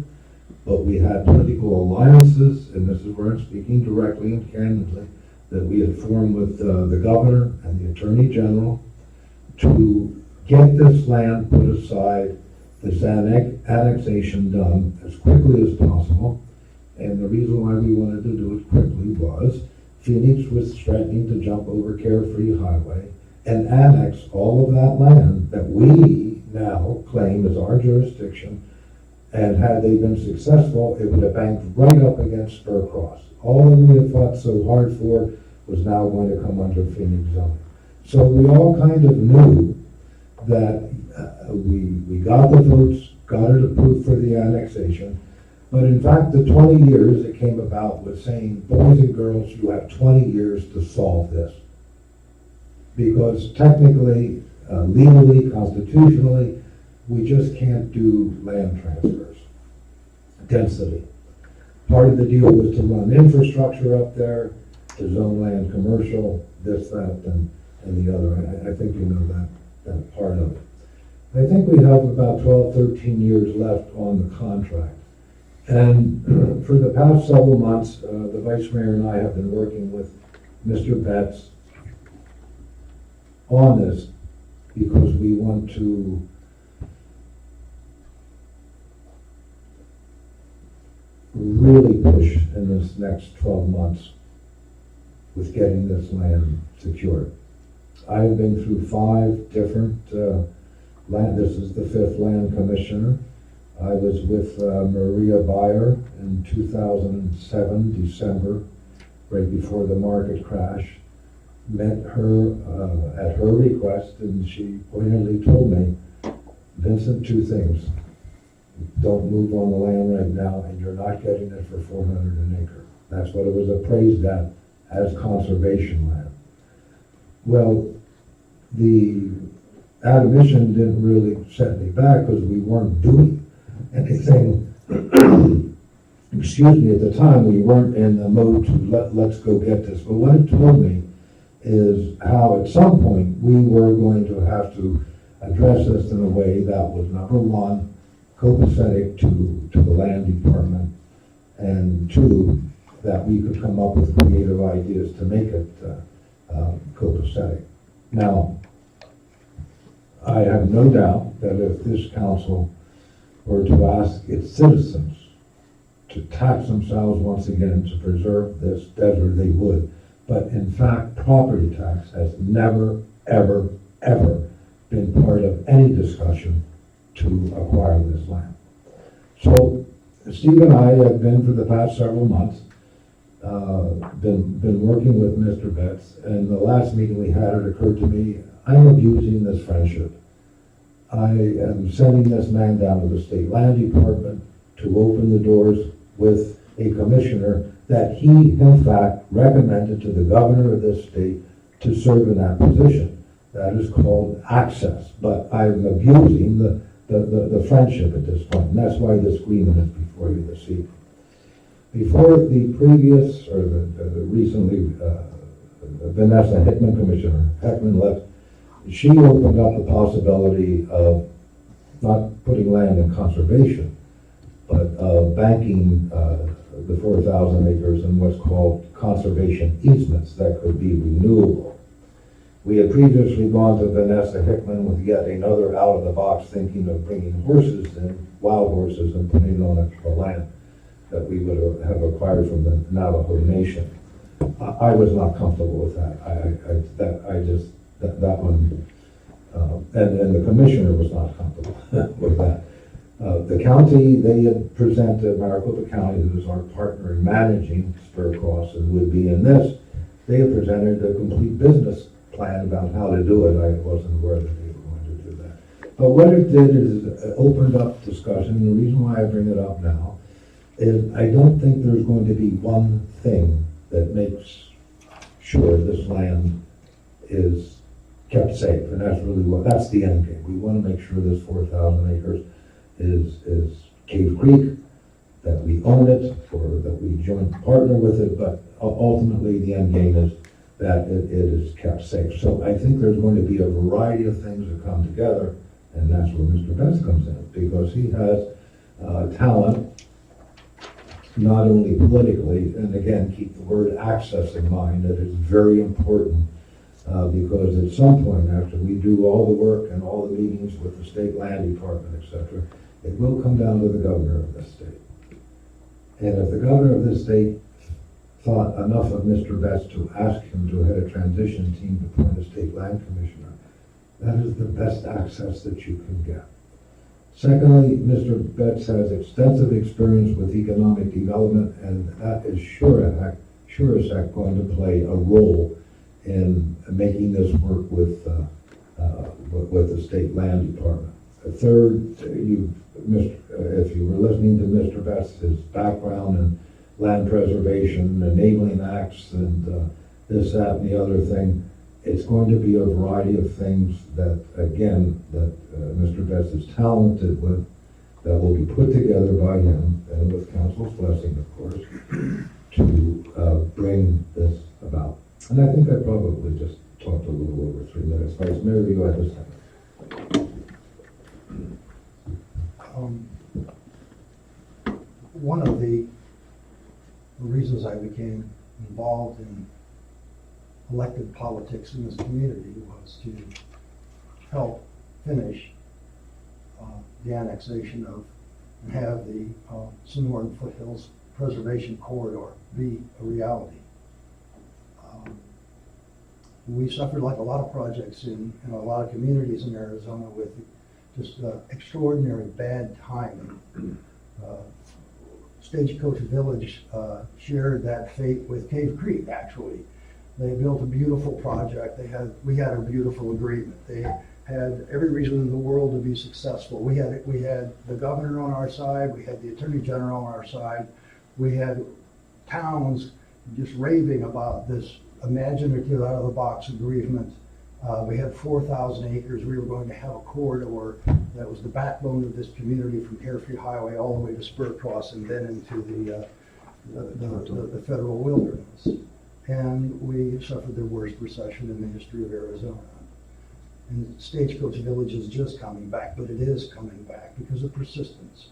but we had political alliances, and this is where I'm speaking directly and candidly, that we had formed with the governor and the attorney general to get this land put aside, this annexation done as quickly as possible. And the reason why we wanted to do it quickly was Phoenix was threatening to jump over Carefree Highway and annex all of that land that we now claim as our jurisdiction. And had they been successful, it would have banked right up against Spur Cross. All that we had fought so hard for was now going to come under Phoenix zoning. So we all kind of knew that we got the votes, got it approved for the annexation. But in fact, the 20 years it came about was saying, boys and girls, you have 20 years to solve this. Because technically, legally, constitutionally, we just can't do land transfers. Density. Part of the deal was to run infrastructure up there, to zone land commercial, this, that, and the other. I think you know that part of it. I think we have about 12, 13 years left on the contract. And for the past several months, the Vice Mayor and I have been working with Mr. Betts on this because we want to really push in this next 12 months with getting this land secured. I've been through 5 different land, this is the 5th land commissioner. I was with Maria Beyer in 2007, December, right before the market crash. Met her at her request, and she pointedly told me, Vincent, 2 things. Don't move on the land right now, and you're not getting it for $400 an acre. That's what it was appraised at, as conservation land. Well, the admission didn't really set me back because we weren't doing anything. Excuse me, at the time, we weren't in the mode to let's go get this. But what it told me is how at some point we were going to have to address this in a way that was, number one, copacetic to the land department, and 2, that we could come up with creative ideas to make it copacetic. Now, I have no doubt that if this council were to ask its citizens to tax themselves once again to preserve this desert, they would. But in fact, property tax has never, ever, ever been part of any discussion to acquire this land. So Steve and I have been for the past several months, been working with Mr. Betts, and the last meeting we had, it occurred to me, I'm abusing this friendship. I am sending this man down to the state land department to open the doors with a commissioner that he, in fact, recommended to the governor of this state to serve in that position. That is called access. But I'm abusing the friendship at this point, and that's why this agreement is before you this evening. Before the previous, or the recently, Vanessa Hickman, Commissioner Heckman left, she opened up the possibility of not putting land in conservation, but banking the 4,000 acres in what's called conservation easements that could be renewable. We had previously gone to Vanessa Hickman with yet another out-of-the-box thinking of bringing horses in, wild horses, and putting it on a land that we would have acquired from the Navajo Nation. I was not comfortable with that. That one, and the commissioner was not comfortable with that. The county, they had presented, Maricopa County, who is our partner in managing Spur Cross and would be in this, they had presented a complete business plan about how to do it. I wasn't aware that they were going to do that. But what it did is it opened up discussion. The reason why I bring it up now is I don't think there's going to be one thing that makes sure this land is kept safe, and that's really that's the end game. We want to make sure this 4,000 acres is Cave Creek, that we own it, or that we joint partner with it, but ultimately the end game is that it is kept safe. So I think there's going to be a variety of things that come together, and that's where Mr. Betts comes in, because he has talent, not only politically, and again, keep the word access in mind, that is very important, because at some point, after we do all the work and all the meetings with the state land department, etc., it will come down to the governor of this state. And if the governor of this state thought enough of Mr. Betts to ask him to head a transition team to appoint a state land commissioner, that is the best access that you can get. Secondly, Mr. Betts has extensive experience with economic development, and that is sure as heck going to play a role in making this work with the state land department. Third, if you were listening to Mr. Betts, his background in land preservation, enabling acts, and this, that, and the other thing, it's going to be a variety of things that, again, that Mr. Betts is talented with, that will be put together by him, and with council's blessing, of course, to bring this about. And I think I probably just talked a little over 3 minutes. Vice Mayor, you go ahead this time. One of the reasons I became involved in elected politics in this community was to help finish the annexation of and have the Sonoran Foothills preservation corridor be a reality. We suffered, like a lot of projects in a lot of communities in Arizona, with just extraordinary bad timing. Stagecoach Village shared that fate with Cave Creek, actually. They built a beautiful project. We had a beautiful agreement. They had every reason in the world to be successful. We had the governor on our side. We had the attorney general on our side. We had towns just raving about this imaginative, out-of-the-box agreement. We had 4,000 acres. We were going to have a corridor that was the backbone of this community from Carefree Highway all the way to Spur Cross and then into the federal wilderness. And we suffered the worst recession in the history of Arizona. And Stagecoach Village is just coming back, but it is coming back because of persistence.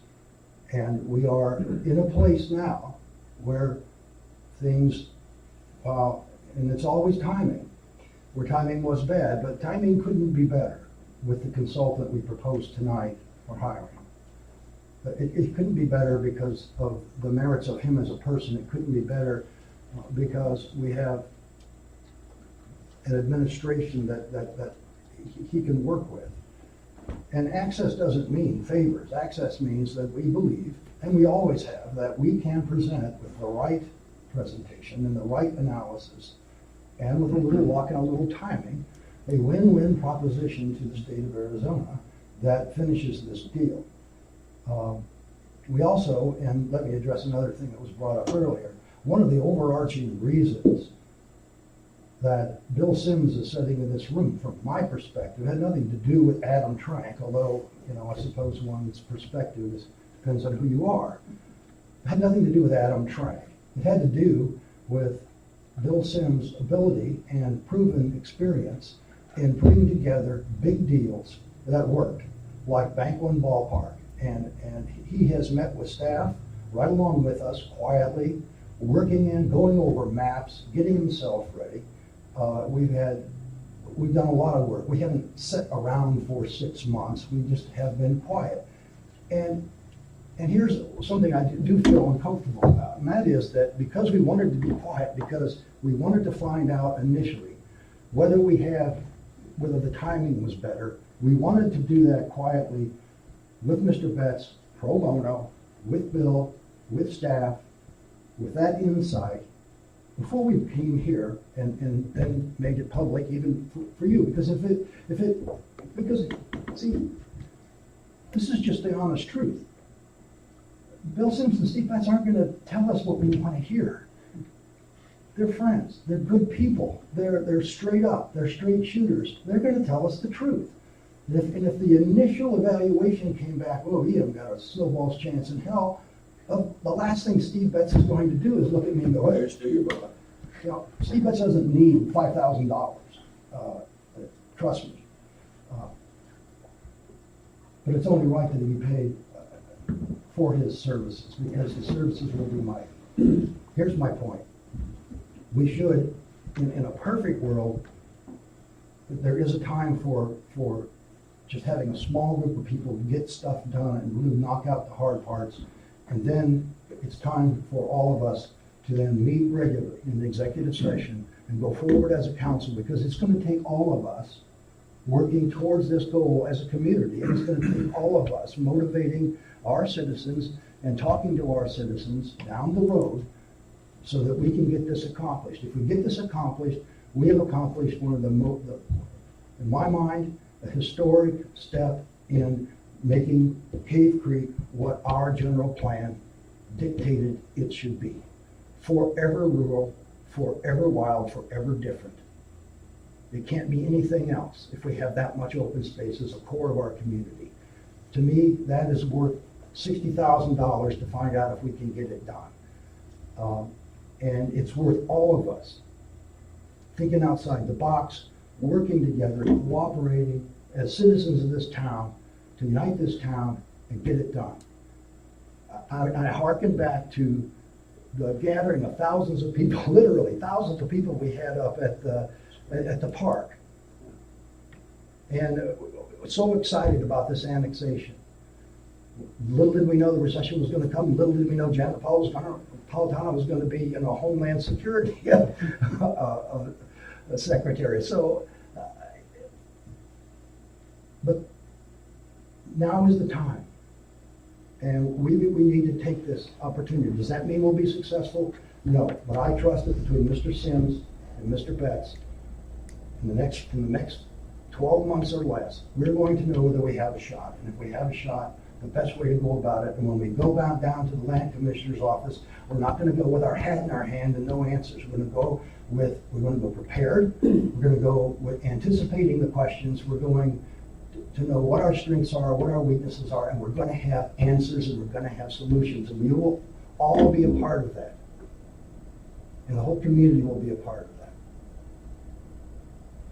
And we are in a place now where things, and it's always timing, where timing was bad, but timing couldn't be better with the consultant we proposed tonight for hiring. But it couldn't be better because of the merits of him as a person. It couldn't be better because we have an administration that he can work with. And access doesn't mean favors. Access means that we believe, and we always have, that we can present with the right presentation and the right analysis, and with a little luck and a little timing, a win-win proposition to the state of Arizona that finishes this deal. We also, and let me address another thing that was brought up earlier, one of the overarching reasons that Bill Sims is sitting in this room, from my perspective, had nothing to do with Adam Trank, although, I suppose one's perspective depends on who you are. It had nothing to do with Adam Trank. It had to do with Bill Sims' ability and proven experience in putting together big deals that worked, like Bank One Ballpark. And he has met with staff right along with us quietly, working in, going over maps, getting himself ready. We've done a lot of work. We haven't sat around for 6 months. We just have been quiet. And here's something I do feel uncomfortable about, and that is that because we wanted to be quiet, because we wanted to find out initially whether the timing was better, we wanted to do that quietly with Mr. Betts, pro bono, with Bill, with staff, with that insight, before we came here and then made it public even for you. Because see, this is just the honest truth. Bill Sims and Steve Betts aren't going to tell us what we want to hear. They're friends. They're good people. They're straight up. They're straight shooters. They're going to tell us the truth. And if the initial evaluation came back, oh, he hasn't got a snowball's chance in hell, the last thing Steve Betts is going to do is look at me and go, hey, Steve, Steve Betts doesn't need $5,000. Trust me. But it's only right that he be paid for his services, because his services will be mighty. Here's my point. We should, in a perfect world, there is a time for just having a small group of people get stuff done and really knock out the hard parts. And then it's time for all of us to then meet regularly in the executive session and go forward as a council, because it's going to take all of us working towards this goal as a community. And it's going to take all of us motivating our citizens and talking to our citizens down the road so that we can get this accomplished. If we get this accomplished, we have accomplished one of the in my mind, a historic step in making Cave Creek what our general plan dictated it should be. Forever rural, forever wild, forever different. It can't be anything else if we have that much open space as a core of our community. To me, that is worth $60,000 to find out if we can get it done. And it's worth all of us thinking outside the box, working together, cooperating as citizens of this town to unite this town and get it done. I hearken back to the gathering of thousands of people, literally thousands of people we had up at the park. And so excited about this annexation. Little did we know the recession was gonna come, little did we know Janet Napolitano was gonna be, Homeland Security Secretary. So, but now is the time. And we need to take this opportunity. Does that mean we'll be successful? No, but I trust that between Mr. Sims and Mr. Betts, in the next 12 months or less, we're going to know whether we have a shot. And if we have a shot, the best way to go about it, and when we go down to the land commissioner's office, we're not gonna go with our hat in our hand and no answers. We're gonna go prepared, we're gonna go with anticipating the questions, we're going to know what our strengths are, what our weaknesses are, and we're gonna have answers and we're gonna have solutions, and we will all be a part of that. And the whole community will be a part of that.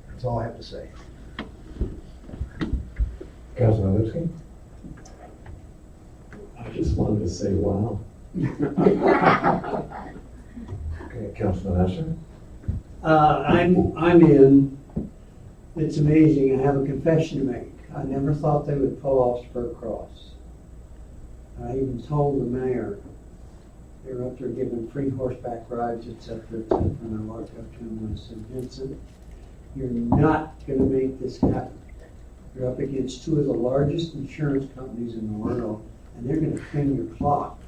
That's all I have to say. Councilman Lipsky? I just wanted to say, wow. Okay, Councilman Esser? I'm in. It's amazing. I have a confession to make. I never thought they would pull off Spur Cross. I even told the mayor, they were up there giving free horseback rides, etc., and I walked up to him and I said, Vincent, you're not going to make this happen. You're up against two of the largest insurance companies in the world, and they're going to spin your clock.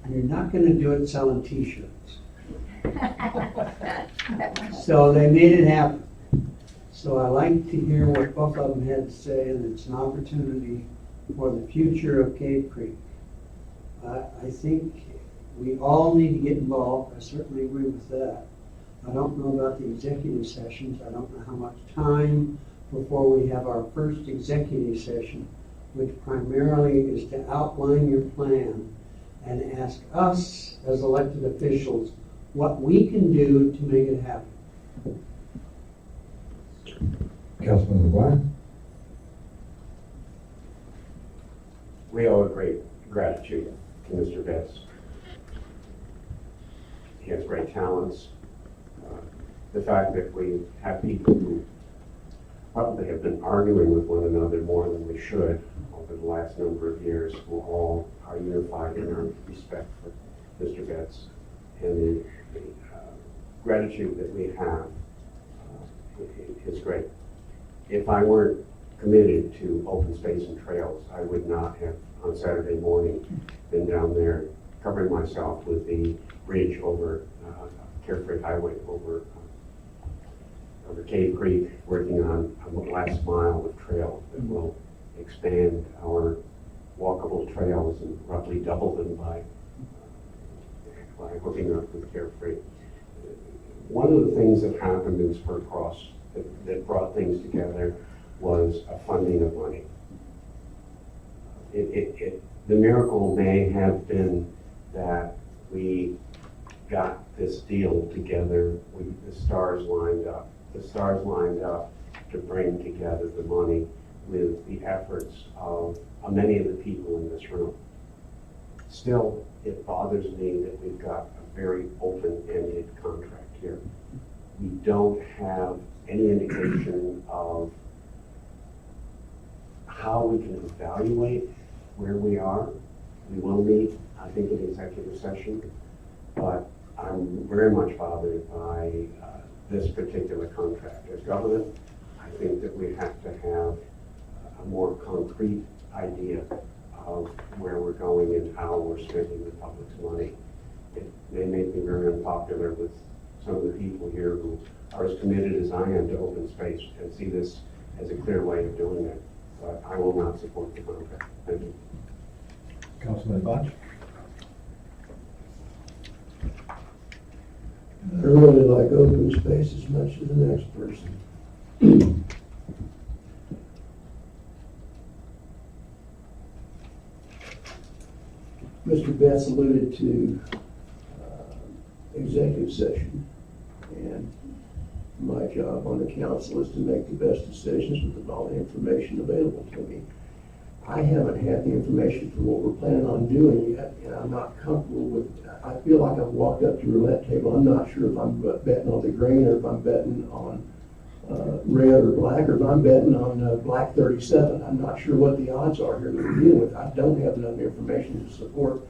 And you're not going to do it selling T-shirts. So they made it happen. So I like to hear what both of them had to say, and it's an opportunity for the future of Cave Creek. I think we all need to get involved. I certainly agree with that. I don't know about the executive sessions. I don't know how much time before we have our first executive session, which primarily is to outline your plan and ask us as elected officials what we can do to make it happen. Councilman McGuire? We owe a great gratitude to Mr. Betts. He has great talents. The fact that we have people who probably have been arguing with one another more than we should over the last number of years, who all are unified in our respect for Mr. Betts and the gratitude that we have is great. If I weren't committed to open space and trails, I would not have on Saturday morning been down there covering myself with the bridge over Carefree Highway over Cave Creek, working on a last mile of trail that will expand our walkable trails and roughly double them by hooking up with Carefree. One of the things that happened in Spur Cross that brought things together was a funding of money. The miracle may have been that we got this deal together, the stars lined up. The stars lined up to bring together the money with the efforts of many of the people in this room. Still, it bothers me that we've got a very open-ended contract here. We don't have any indication of how we can evaluate where we are. We will meet, I think, in executive session, but I'm very much bothered by this particular contract. As government, I think that we have to have a more concrete idea of where we're going and how we're spending the public's money. It may make me very unpopular with some of the people here who are as committed as I am to open space and see this as a clear way of doing it. But I will not support the contract. Thank you. Councilman Bunch? I really like open space as much as the next person. Mr. Betts alluded to executive session, and my job on the council is to make the best decisions with all the information available to me. I haven't had the information for what we're planning on doing yet, and I'm not comfortable with, I feel like I've walked up to the roulette table. I'm not sure if I'm betting on the green or if I'm betting on red or black, or if I'm betting on black 37. I'm not sure what the odds are here that we're dealing with. I don't have enough information to support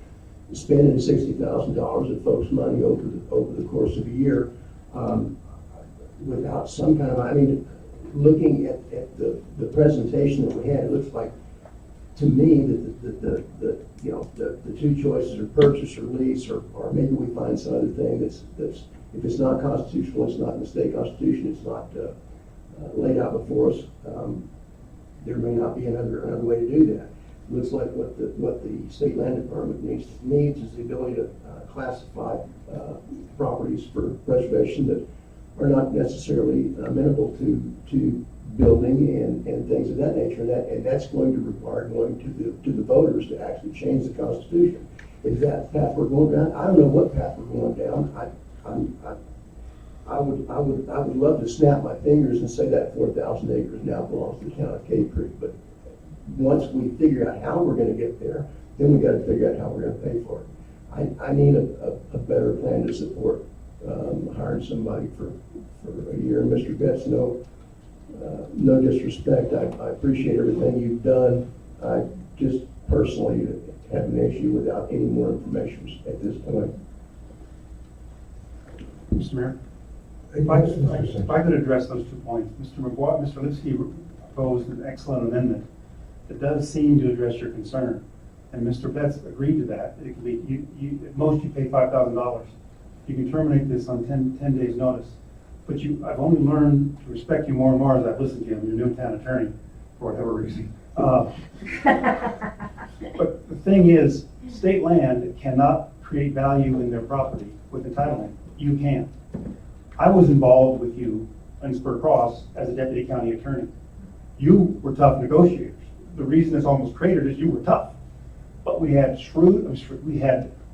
spending $60,000 of folks' money over the course of a year without some kind of, I mean, looking at the presentation that we had, it looks like, to me, that the two choices are purchase or lease, or maybe we find some other thing that's, if it's not constitutional, it's not in the state constitution, it's not laid out before us, there may not be another way to do that. It looks like what the state land department needs is the ability to classify properties for preservation that are not necessarily amenable to building and things of that nature, and that's going to require going to the voters to actually change the Constitution. Is that path we're going down? I don't know what path we're going down. I would love to snap my fingers and say that 4,000 acres now belongs to the town of Cave Creek, but once we figure out how we're going to get there, then we got to figure out how we're going to pay for it. I need a better plan to support hiring somebody for a year. And Mr. Betts, no disrespect. I appreciate everything you've done. I just personally have an issue without any more information at this point. Mr. Mayor, if I could address those 2 points. Mr. Lipsky proposed an excellent amendment that does seem to address your concern, and Mr. Betts agreed to that. It could be, at most you pay $5,000. You can terminate this on 10 days notice. But I've only learned to respect you more and more as I've listened to you. I'm your new town attorney, for whatever reason. But the thing is, state land cannot create value in their property with entitlement. You can't. I was involved with you in Spur Cross as a deputy county attorney. You were tough negotiators. The reason it's almost cratered is you were tough. But we had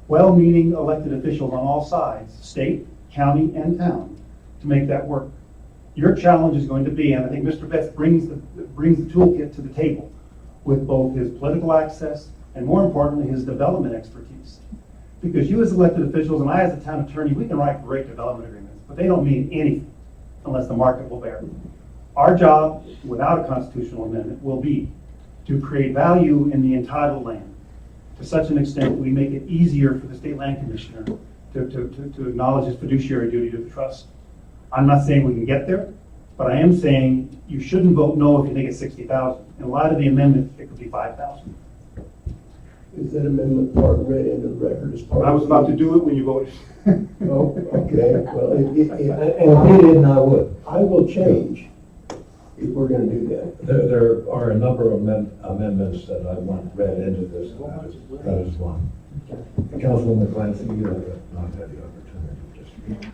well-meaning elected officials on all sides, state, county, and town, to make that work. Your challenge is going to be, and I think Mr. Betts brings the toolkit to the table with both his political access and, more importantly, his development expertise. Because you as elected officials and I as a town attorney, we can write great development agreements, but they don't mean anything unless the market will bear. Our job, without a constitutional amendment, will be to create value in the entitled land to such an extent we make it easier for the state land commissioner to acknowledge his fiduciary duty to the trust. I'm not saying we can get there, but I am saying you shouldn't vote no if you think it's 60,000. In light of the amendment, it could be 5,000. Is that amendment part read into the record as part? I was about to do it when you voted. Oh, okay. Well, And if he didn't, I would. I will change if we're going to do that. There are a number of amendments that I want read into this, and that is one. Councilwoman Clancy, you have not had the opportunity to speak.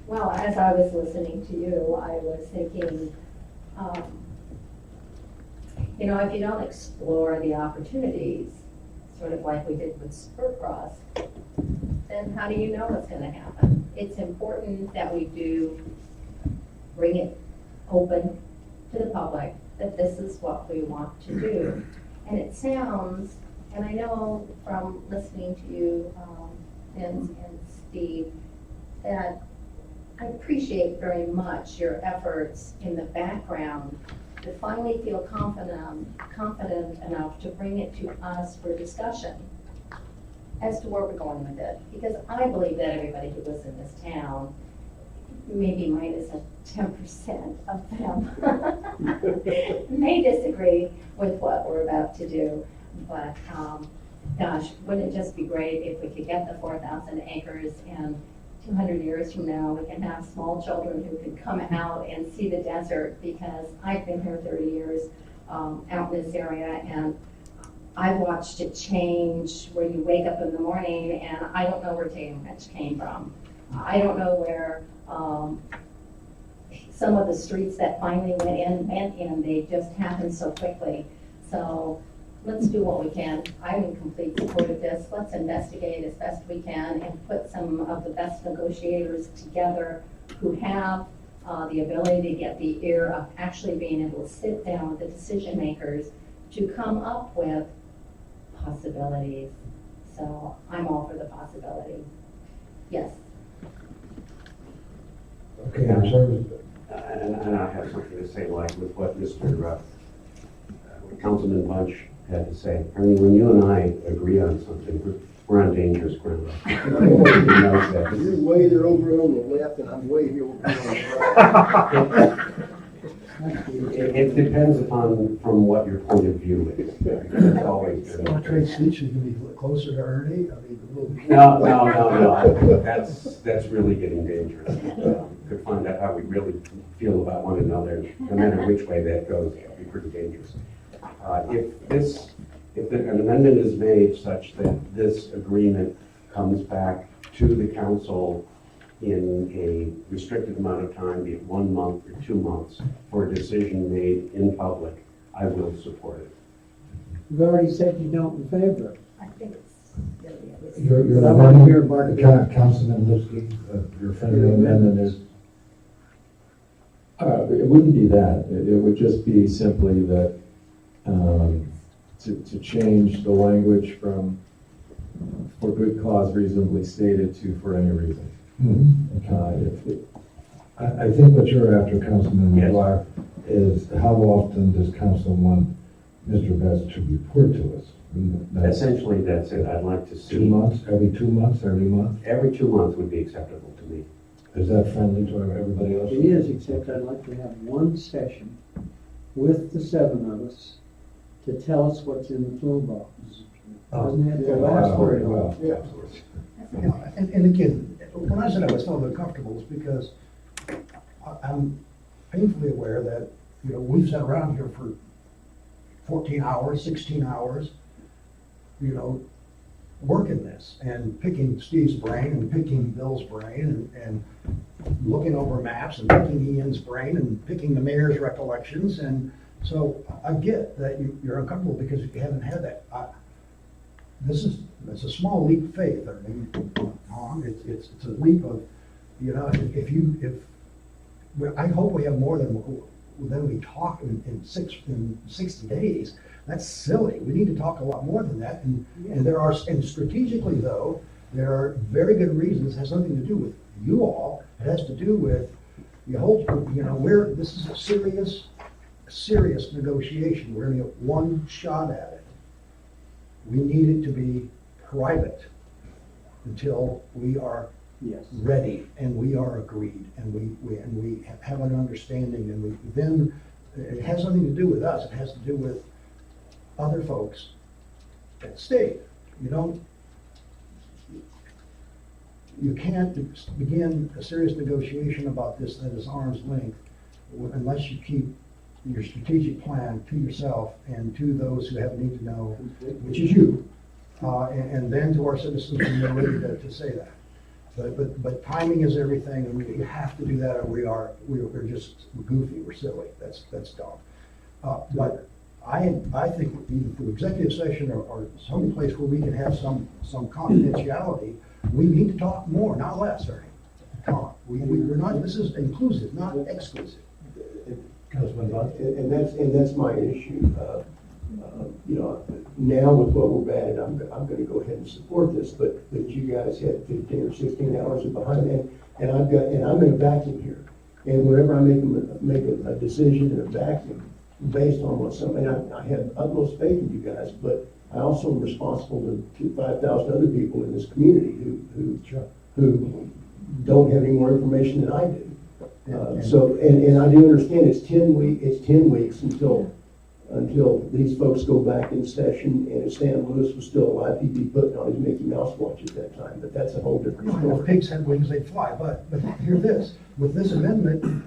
Well, as I was listening to you, I was thinking, if you don't explore the opportunities, sort of like we did with Spur Cross, then how do you know what's going to happen? It's important that we do bring it open to the public that this is what we want to do. And it sounds, and I know from listening to you and Steve, that I appreciate very much your efforts in the background to finally feel confident enough to bring it to us for discussion as to where we're going with it. Because I believe that everybody who lives in this town, maybe minus 10% of them, may disagree with what we're about to do. But gosh, wouldn't it just be great if we could get the 4,000 acres and 200 years from now, we can have small children who can come out and see the desert, because I've been here 30 years out in this area, and I've watched it change where you wake up in the morning and I don't know where Tatum Ranch came from. I don't know where some of the streets that finally went in, they just happened so quickly. So let's do what we can. I'm in complete support of this. Let's investigate as best we can and put some of the best negotiators together who have the ability to get the ear of actually being able to sit down with the decision makers to come up with possibilities. So I'm all for the possibility. Yes. Okay, I'm sorry. And I have something to say, like with what what Councilman Bunch had to say. I mean, when you and I agree on something, we're on dangerous ground. You're way there over on the left, and I'm way here over on the right. It depends upon from what your point of view is. It's always been. Trade speech is gonna be closer to Ernie, I mean, a little. No. That's really getting dangerous. Could find out how we really feel about one another, no matter which way that goes, it would be pretty dangerous. If an amendment is made such that this agreement comes back to the council in a restricted amount of time, be it 1 month or 2 months, for a decision made in public, I will support it. You've already said you don't in favor. I think it's gonna be at least. You're I want to hear Bart. Councilman Lipsky, your friendly amendment is, It wouldn't be that. It would just be simply that to change the language from for good cause reasonably stated to for any reason. I think what you're after, Councilman Yes. McGuire, is how often does council want Mr. Best to report to us? Essentially, that's it. I'd like to see. 2 months, every 2 months, every month? Every 2 months would be acceptable to me. Is that friendly to everybody else? It is, except I'd like to have one session with the 7 of us to tell us what's in the toolbox. Doesn't have to last very long. Yeah. And again, when I said I was felt uncomfortable, it's because I'm painfully aware that, you know, we've sat around here for 14 hours, 16 hours, you know, working this and picking Steve's brain and picking Bill's brain and looking over maps and picking Ian's brain and picking the mayor's recollections. And so I get that you're uncomfortable because you haven't had that. It's a small leap of faith. I mean, it's a leap of, you know, I hope we have more than we talk in 60 days. That's silly. We need to talk a lot more than that. And strategically though, there are very good reasons. It has nothing to do with you all. It has to do with this is a serious negotiation. We're gonna get one shot at it. We need it to be private until we are ready and we are agreed and we have an understanding and then it has nothing to do with us. It has to do with other folks at the state. You can't begin a serious negotiation about this that is arm's length unless you keep your strategic plan to yourself and to those who have a need to know, which is you, and then to our citizens when they're ready to say that. But timing is everything, and we have to do that, or we're just goofy, we're silly. That's dumb. But I think either through executive session or some place where we can have some confidentiality, we need to talk more, not less, Ernie. Talk. We're not. This is inclusive, not exclusive. And that's my issue. Now with what we're batted, I'm going to go ahead and support this. But you guys had 15 or 16 hours behind that, and I'm in a vacuum here. And whenever I make a decision in a vacuum based on what somebody, I have utmost faith in you guys, but I also am responsible to 5,000 other people in this community who don't have any more information than I do. And I do understand it's 10 weeks until these folks go back in session, and if Stan Lewis was still alive, he'd be putting on his Mickey Mouse watch at that time, but that's a whole different If story. pigs had wings, they'd fly. But hear this, with this amendment,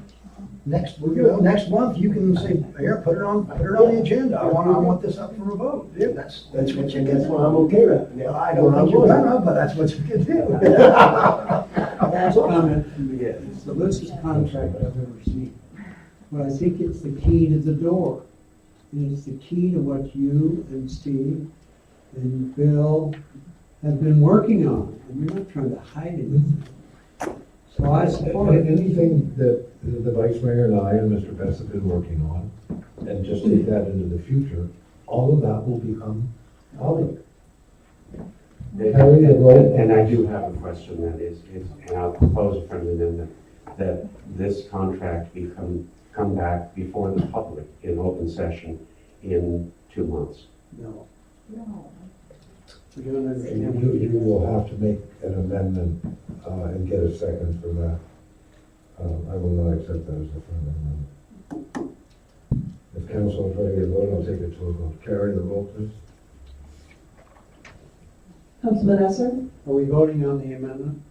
next month, you can say, Mayor, put it on the agenda. I want this up for a vote. Yeah, that's what you can do. That's why I'm okay right now. I don't think you're gonna, but that's what you can do. Last comment from me. It's the loosest contract I've ever seen. But I think it's the key to the door. And it's the key to what you and Steve and Bill have been working on. And you're not trying to hide anything. So I support it. Anything that the Vice Mayor and I and Mr. Best have been working on, and just take that into the future, all of that will become public. And I do have a question that is, and I'll propose a friendly amendment. that this contract come back before the public in open session in 2 months? No. No. We don't understand. You will have to make an amendment and get a second for that. I will not accept that as a friendly amendment. If council is ready to vote, I'll take it to a vote. Carry the vote, please. Councilman Esser? Are we voting on the amendment?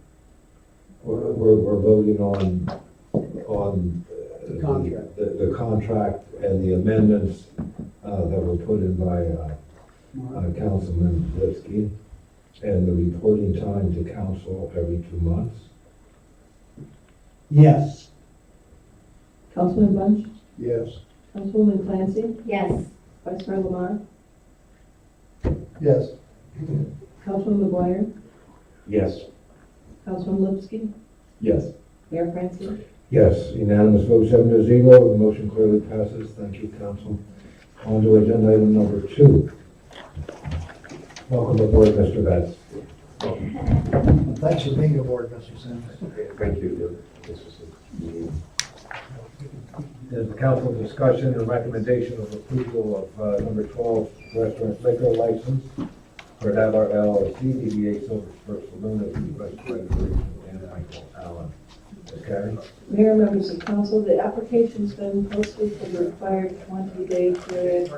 We're voting on The contract. the contract and the amendments that were put in by Councilman Lipsky, and the reporting time to council every 2 months. Yes. Councilman Bunch? Yes. Councilwoman Clancy? Yes. Vice Mayor Lamar? Yes. Councilman McGuire? Yes. Councilman Lipsky? Yes. Mayor Francis? Yes, unanimous vote 7-0, the motion clearly passes. Thank you, council. On to agenda item number 2. Welcome aboard, Mr. Betts. Thanks for being aboard, Mr. Sims. Thank you. This is a- Is the council discussion and recommendation of approval of number 12 restaurant liquor license for Adler LLC, DBA Silver Spur Saloon, as requested by the Region and Michael Allen. Ms. Carey? Mayor, members of council, the application's been posted for the required 20-day period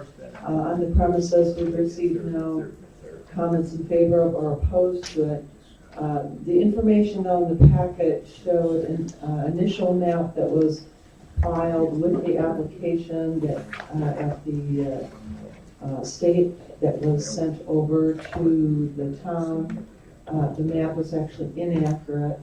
on the premises. We've received no comments in favor of or opposed to it. The information on the packet showed an initial map that was filed with the application that at the state that was sent over to the town. The map was actually inaccurate.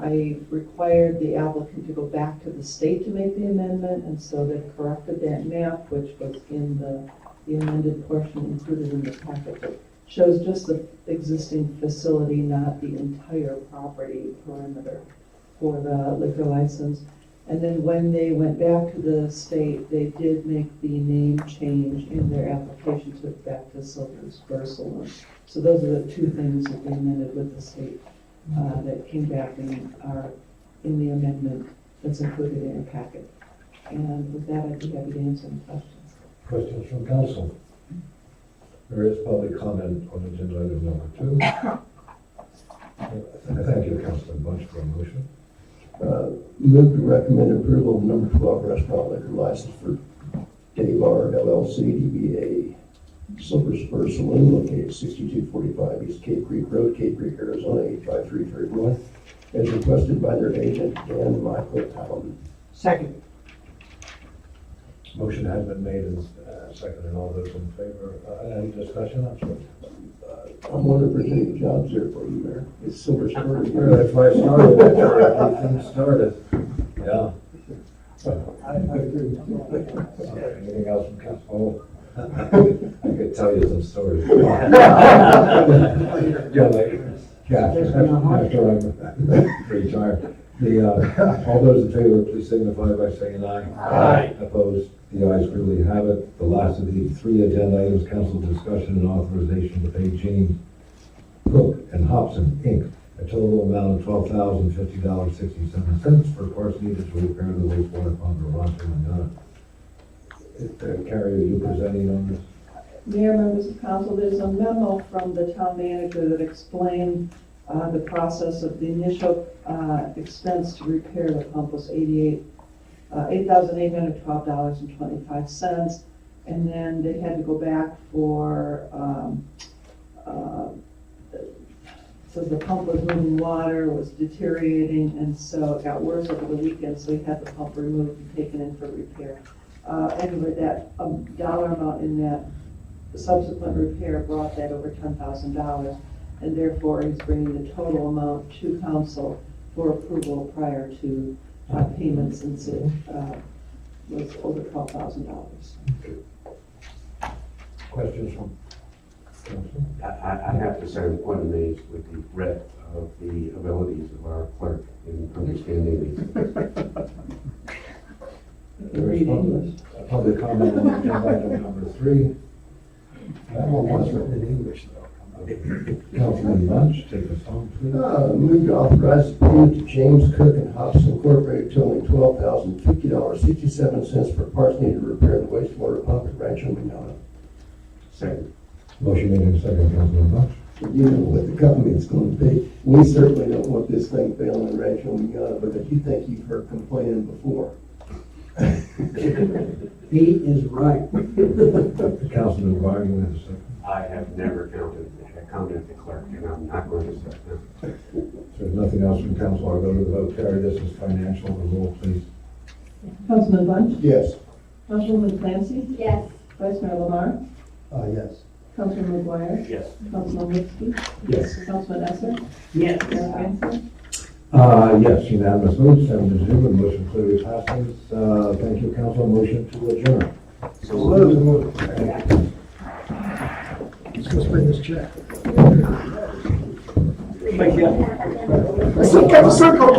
I required the applicant to go back to the state to make the amendment, and so they corrected that map, which was in the amended portion included in the packet that shows just the existing facility, not the entire property perimeter for the liquor license. And then when they went back to the state, they did make the name change in their application to back to Silver Spur Saloon. So those are the two things that they amended with the state that came back and are in the amendment that's included in your packet. And with that, I'd be happy to answer any questions. Questions from council? There is public comment on agenda item number 2. Thank you, Councilman Bunch, for a motion. Move to recommend approval of number 12 restaurant liquor license for Dave R. LLC, DBA Silver Spur Saloon, located 6245 East Cave Creek Road, Cave Creek, Arizona, 85331, as requested by their agent, Dan Michael Allen. Second. Motion has been made and seconded. All those in favor? Any discussion? I'm sorry. I'm wondering if there's any jobs there for you, Mayor. It's Silver Spur. That's why I started. That's where everything started. Yeah. I agree. Okay, anything else from council? I could tell you some stories. Yeah, like, after I'm retired. All those in favor, please signify by saying aye. Aye. Opposed? The ayes clearly have it. The last of the 3 agenda items, council discussion and authorization to pay James Cook and Hobson, Inc., a total amount of $12,050.67 for parts needed to repair the wastewater pump in Ronson, Indiana. Carrie, are you presenting on this? Mayor, members of council, there's a memo from the town manager that explained the process of the initial expense to repair the pump was $8,812.25, and then they had to go back for so the pump was moving water, was deteriorating, and so it got worse over the weekend, so he had the pump removed and taken in for repair. Anyway, that dollar amount in that subsequent repair brought that over $10,000, and therefore he's bringing the total amount to council for approval prior to payments, since it was over $12,000. Questions from council? I have to say, I'm quite amazed with the breadth of the abilities of our clerk in understanding these. There is public comment on agenda item number 3. That one was written in English, though. Councilman Bunch, take us home, please. Move to authorize the payment to James Cook and Hops Incorporated totaling $12,050.67 for parts needed to repair the wastewater pump at Rancho Manana. Second. Motion made in second, Councilman Bunch. You know what the government's going to be. We certainly don't want this thing failing in Rancho Manana, because you think you've heard complaining before. He is right. Councilman McGuire, you have a second. I have never counted the clerk, and I'm not going to start now. If there's nothing else from council, I'll go to the vote. Terry, this is financial. The roll, please. Councilman Bunch? Yes. Councilwoman Clancy? Yes. Vice Mayor Lamar? Yes. Councilman McGuire? Yes. Councilman Lipsky? Yes. Councilman Esser? Yes. Mayor Hanson? Yes, unanimous vote, 7-0, the motion clearly passes. Thank you, council. Motion to adjourn. So moved. Let's go spend this check. Circle.